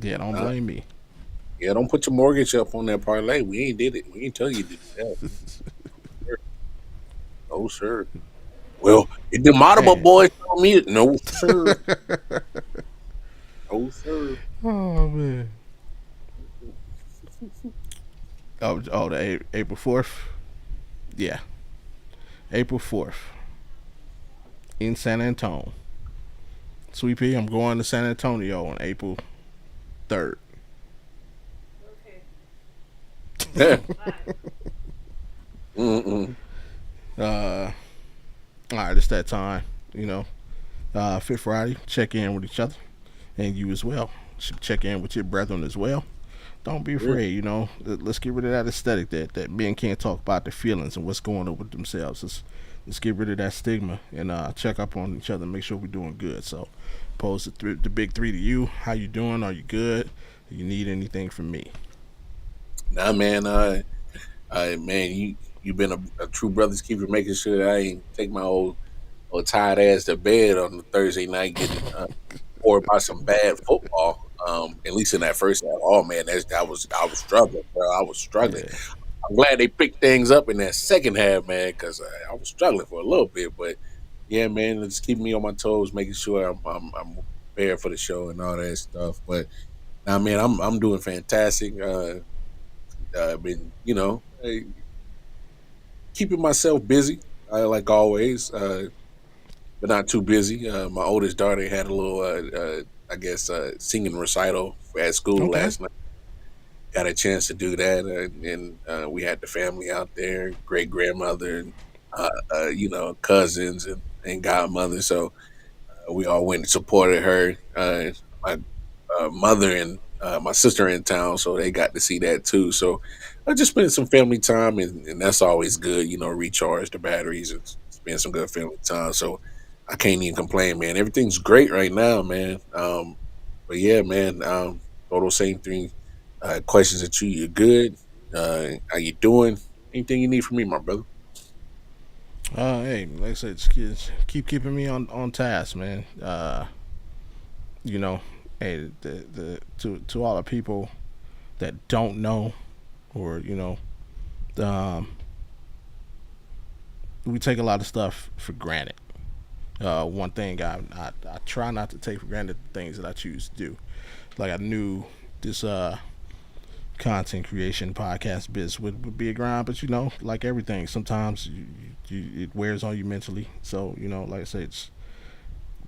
Yeah, don't Uh, blame me. yeah, don't put your mortgage up on that parlay. We ain't did it. We ain't tell you to do that. No, sir. Well, if the Audible Man. boys tell me it, no, sir. No, sir. Oh man. The April 4th. Yeah, April 4th. in San Antonio. Sweet Pea, I'm going to San Antonio on April 3rd. Mm-mm. Uh, all right, it's that time. You know, Fifth Friday, check in with each other, and you as well. Should check in with your brethren as well. Don't be Yeah. afraid. You know, let's get rid of that aesthetic that men can't talk about their feelings and what's going on with themselves. Let's get rid of that stigma and check up on each other and make sure we're doing good. So, pose the big three to you. How you doing? Are you good? Do you need anything from me? Nah, man. Man, you been a true brother's keeper, making sure that I ain't take my old tired ass to bed on the Thursday night, getting or by some bad football. At least in that first half. Oh man, I was struggling, bro. I was struggling. Yeah. I'm glad they picked things up in that second half, man, because I was struggling for a little bit. But yeah, man, it's keeping me on my toes, making sure I'm prepared for the show and all that stuff. But now, man, I'm doing fantastic. Been keeping myself busy, like always, but not too busy. My oldest daughter had a little, I guess, singing recital at school Okay. last night. Got a chance to do that, and we had the family out there, great grandmother, and cousins and godmother. So we all went and supported her. My mother and my sister in town, so they got to see that too. So I just spent some family time, and that's always good. Recharge the batteries and spend some good family time. So I can't even complain, man. Everything's great right now, man. But yeah, man. All those same three questions that you're good. How you doing? Anything you need from me, my brother? Hey, like I said, just keep keeping me on task, man. You know, hey, to all the people that don't know, or um, we take a lot of stuff for granted. One thing I try not to take for granted the things that I choose to do. Like I knew this content creation podcast biz would be a grind, but like everything, sometimes it wears on you mentally. So like I said, it's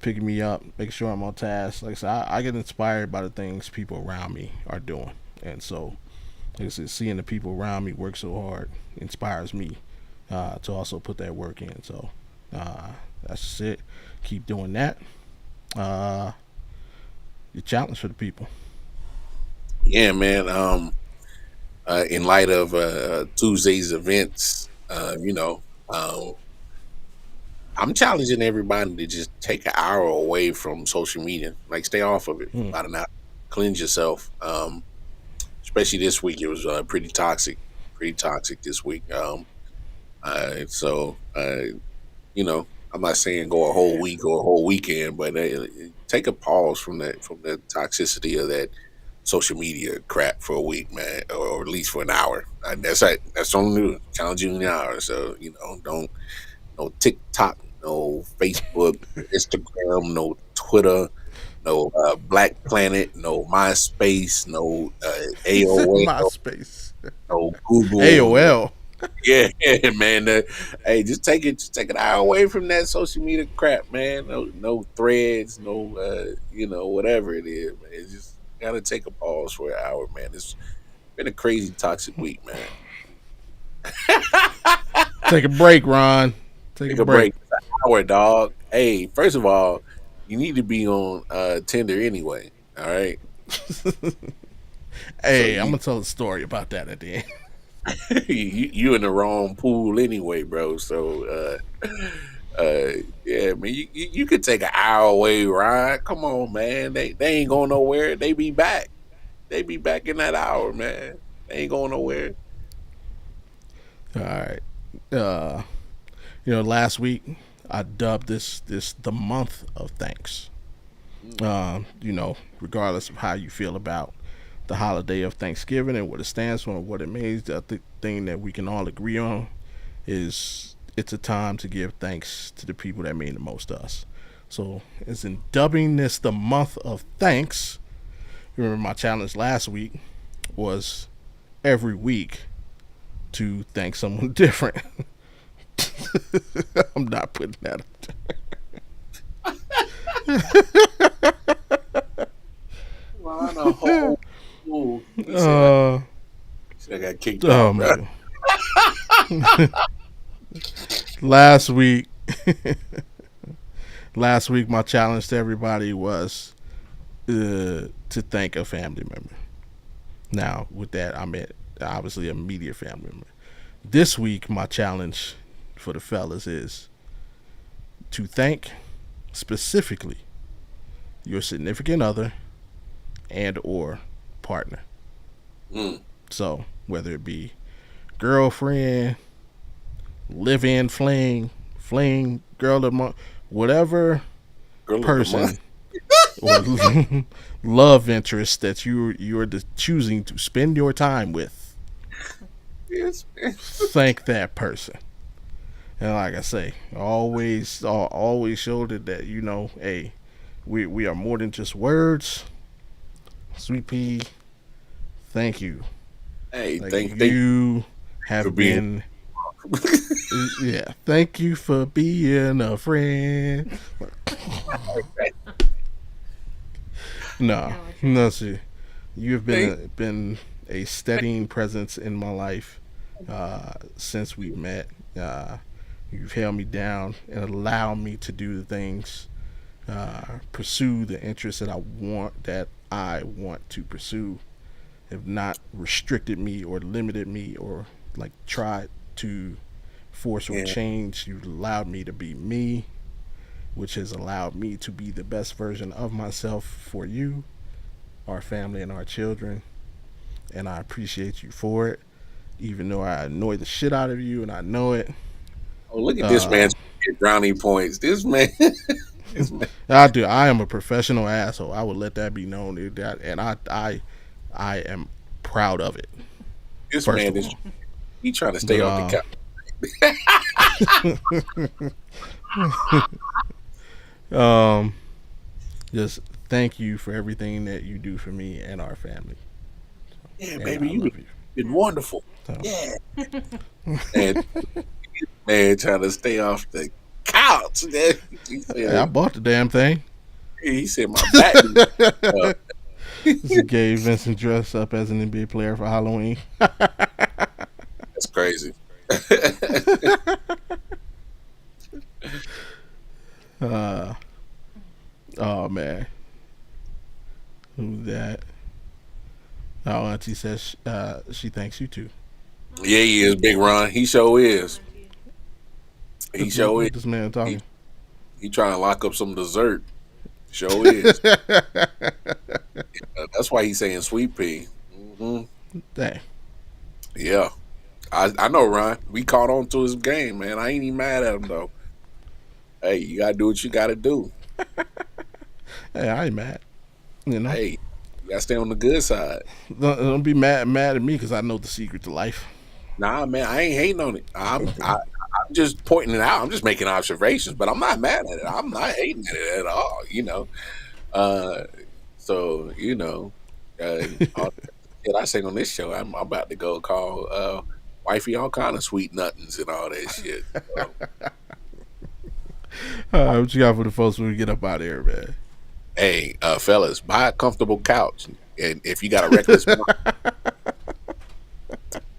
picking me up, making sure I'm on task. Like I said, I get inspired by the things people around me are doing, and so like I said, seeing the people around me work so hard inspires me to also put that work in. So uh, that's just it. Keep doing that. Uh, your challenge for the people. Yeah, man. In light of Tuesday's events, I'm challenging everybody to just take an hour away from social media, like stay off of it for Mm. about an hour, cleanse yourself. Especially this week, it was pretty toxic this week. So I'm not saying go a whole week or a whole weekend, but take a pause from the toxicity of that social media crap for a week, man, or at least for an hour. That's right. That's only challenging an hour. So don't no TikTok, no Facebook, Instagram, no Twitter, no Black Planet, no MySpace, no He said AOL, MySpace. no Google, no AOL. yeah, man. Hey, just take an hour away from that social media crap, man. No threads, no whatever it is, man. It's just gotta take a pause for an hour, man. It's been a crazy toxic week, man. Take a break, Ron. Take a Take a break. break. It's an hour, dog. Hey, first of all, you need to be on Tinder anyway. All right. So Hey, I'm gonna tell a story about that at the end. you in the wrong pool anyway, bro. So yeah, man, you could take an hour away, right? Come on, man. They ain't going nowhere. They be back. They be back in that hour, man. They ain't going nowhere. All right. Uh, last week I dubbed this the month of thanks. Mm. Regardless of how you feel about the holiday of Thanksgiving and what it stands for and what it means, the thing that we can all agree on is it's a time to give thanks to the people that mean the most to us. So, as in dubbing this the month of thanks, remember my challenge last week was every week to thank someone different. I'm not putting that up there. Line a whole fool. uh, He said I got kicked oh out, bro. my god. last week, last week, my challenge to everybody was to thank a family member. Now, with that, I meant obviously a immediate family member. This week, my challenge for the fellas is to thank specifically your significant other and or partner. Mm. So whether it be girlfriend, live-in fling, girl of the month, whatever Girl of the month. person or love interest that you're choosing to spend your time with, Yes, man. thank that person. And like I say, always show that hey, we are more than just words. Sweet pea, thank you. Hey, Like thank you you for have being. been, yeah. Thank you for being a friend. No, Kind of what no, see, you have Thank, been a steadying presence in my life since we met. Uh, you've held me down and allowed me to do the things, pursue the interests that I want to pursue. Have not restricted me or limited me or like tried to force or yeah. change. You've allowed me to be me, which has allowed me to be the best version of myself for you, our family, and our children. And I appreciate you for it, even though I annoy the shit out of you, and I know it. Oh, look at this man Uh, trying to get brownie points. This man, this man, I do. I am a professional asshole. I would let that be known, dude. And I am proud of it. this First man of is all, he trying to stay but off the couch. um, just thank you for everything that you do for me and our family, Yeah, and baby, I you love you. been wonderful. So, Yeah, and man trying to stay off the couch. hey, I bought the damn thing. He said my back. This is gay Vincent dressed up as an NBA player for Halloween. That's crazy. Uh, oh man, who's that? Oh, Auntie says she thanks you too. Yeah, he is, Big Ron. He sure is. Auntie. He sure is. This man He, talking. he trying to lock up some dessert. Sure is. That's why he's saying sweet pea. Hmm. Dang. Yeah, I know, Ron. We caught on to his game, man. I ain't even mad at him though. Hey, you gotta do what you gotta do. Hey, I ain't mad. You know, Hey, you gotta stay on the good side. don't be mad at me because I know the secret to life. Nah, man, I ain't hating on it. I'm just pointing it out. I'm just making observations, but I'm not mad at it. I'm not hating at it at all. Uh, so all the shit I say on this show, I'm about to go call wifey all kind of sweet nothings and all that shit. So, What you got for the folks when we get up out of here, man? hey, fellas, buy a comfortable couch, and if you got a reckless mouth,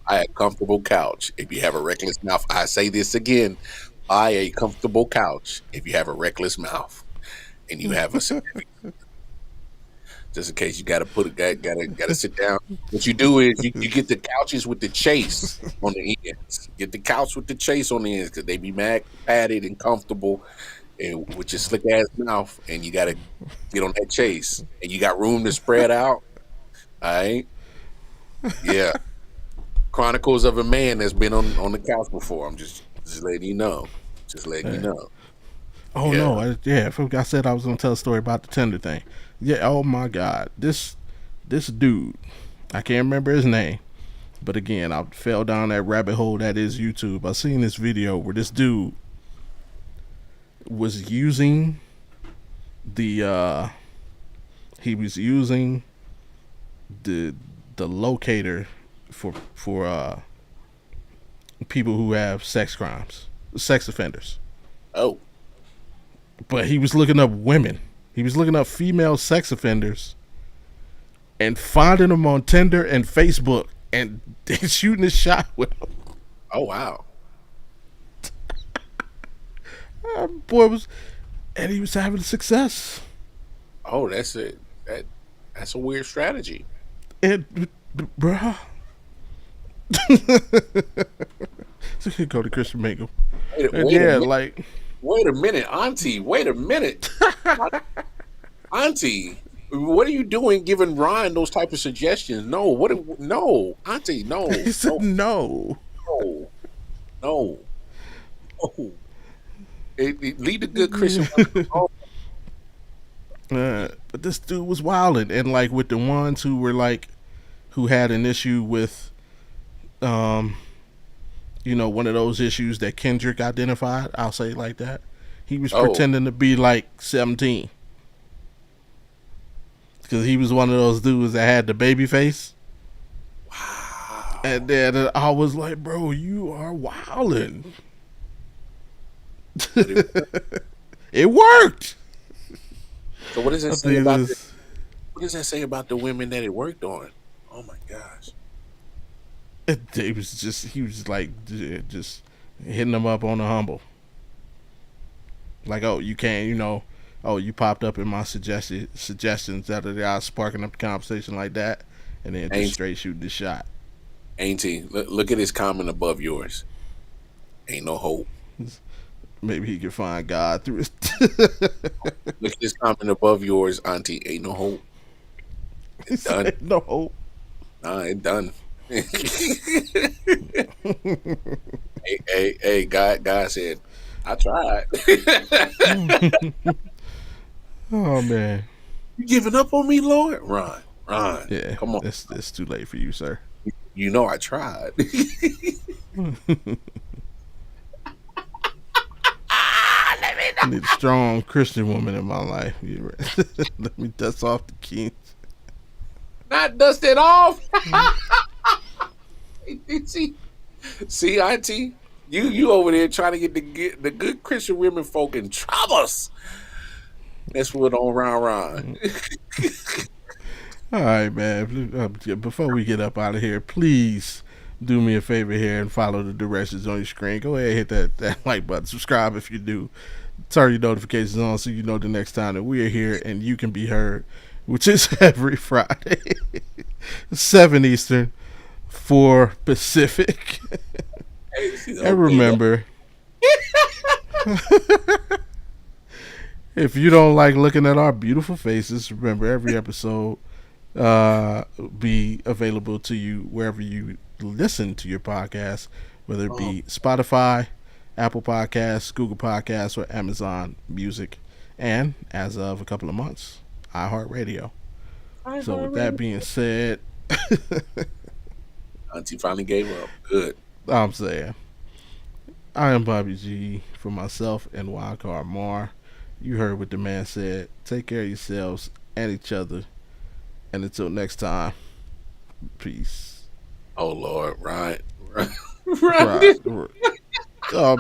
buy a comfortable couch. If you have a reckless mouth, I say this again: buy a comfortable couch. If you have a reckless mouth, and you have a just in case you got to gotta sit down. What you do is you get the couches with the chase on the ends. Get the couch with the chase on the ends because they be padded and comfortable, and with your slick ass mouth. And you got to get on that chase, and you got room to spread out. All right, yeah. Chronicles of a man that's been on the couch before. I'm just letting you know. Just letting you Hey. know. Oh Yeah. no, I forgot. I said I was gonna tell a story about the tender thing. Yeah. Oh my God, this dude, I can't remember his name, but again, I fell down that rabbit hole that is YouTube. I seen this video where this dude was using the he was using the locator for people who have sex crimes, sex offenders. Oh. But he was looking up women. He was looking up female sex offenders and finding them on Tinder and Facebook and shooting his shot with them. Oh wow. Boy was, and he was having success. Oh, that's it. That's a weird strategy. And, bruh. So he go to Christian Mingle. And Wait a yeah, minute. like, Wait a minute, Auntie. Wait a minute, Auntie. What are you doing, giving Ryan those type of suggestions? No, no, Auntie, no, he said no. no, no, no. Lead the good Christian. But this dude was wilding, and like with the ones who were like, who had an issue with, um, one of those issues that Kendrick identified. I'll say it like that. He was Oh, pretending to be like 17 because he was one of those dudes that had the baby face. wow. And then I was like, bro, you are wilding. But It worked. so what does that I say think about this. what does that say about the women that it worked on? Oh my gosh. It was just he was like just hitting them up on the humble. Like, oh, you can't, oh, you popped up in my suggestions that are there, sparking up the conversation like that, and then just Ain't straight shoot the shot. Auntie, look at his comment above yours. Ain't no hope. Maybe he could find God through his. Look at this comment above yours, Auntie. Ain't no hope. He It's done. said, no hope. Nah, it's done. Hey, God said, I tried. Oh man, You giving up on me, Lord? Ron, yeah, come on. it's too late for you, sir. You know I tried. I need a strong Christian woman in my life. Let me dust off the keys. Not dust it off. See, Auntie, you over there trying to get the good Christian women folk in troubles. That's what on Ron. All right, man. Before we get up out of here, please do me a favor here and follow the directions on your screen. Go ahead and hit that like button. Subscribe if you do. Turn your notifications on so you know the next time that we are here and you can be heard, which is every Friday, 7 Eastern, 4 Pacific. And remember, if you don't like looking at our beautiful faces, remember every episode be available to you wherever you listen to your podcast, whether it be Spotify, Apple Podcasts, Google Podcasts, or Amazon Music, and as of a couple of months, iHeartRadio. So with that being said, Auntie finally gave up. Good. I'm saying I am Bobby G for myself and Wildcard Mar. You heard what the man said. Take care of yourselves and each other. And until next time, peace. Oh Lord, right. Right. Oh,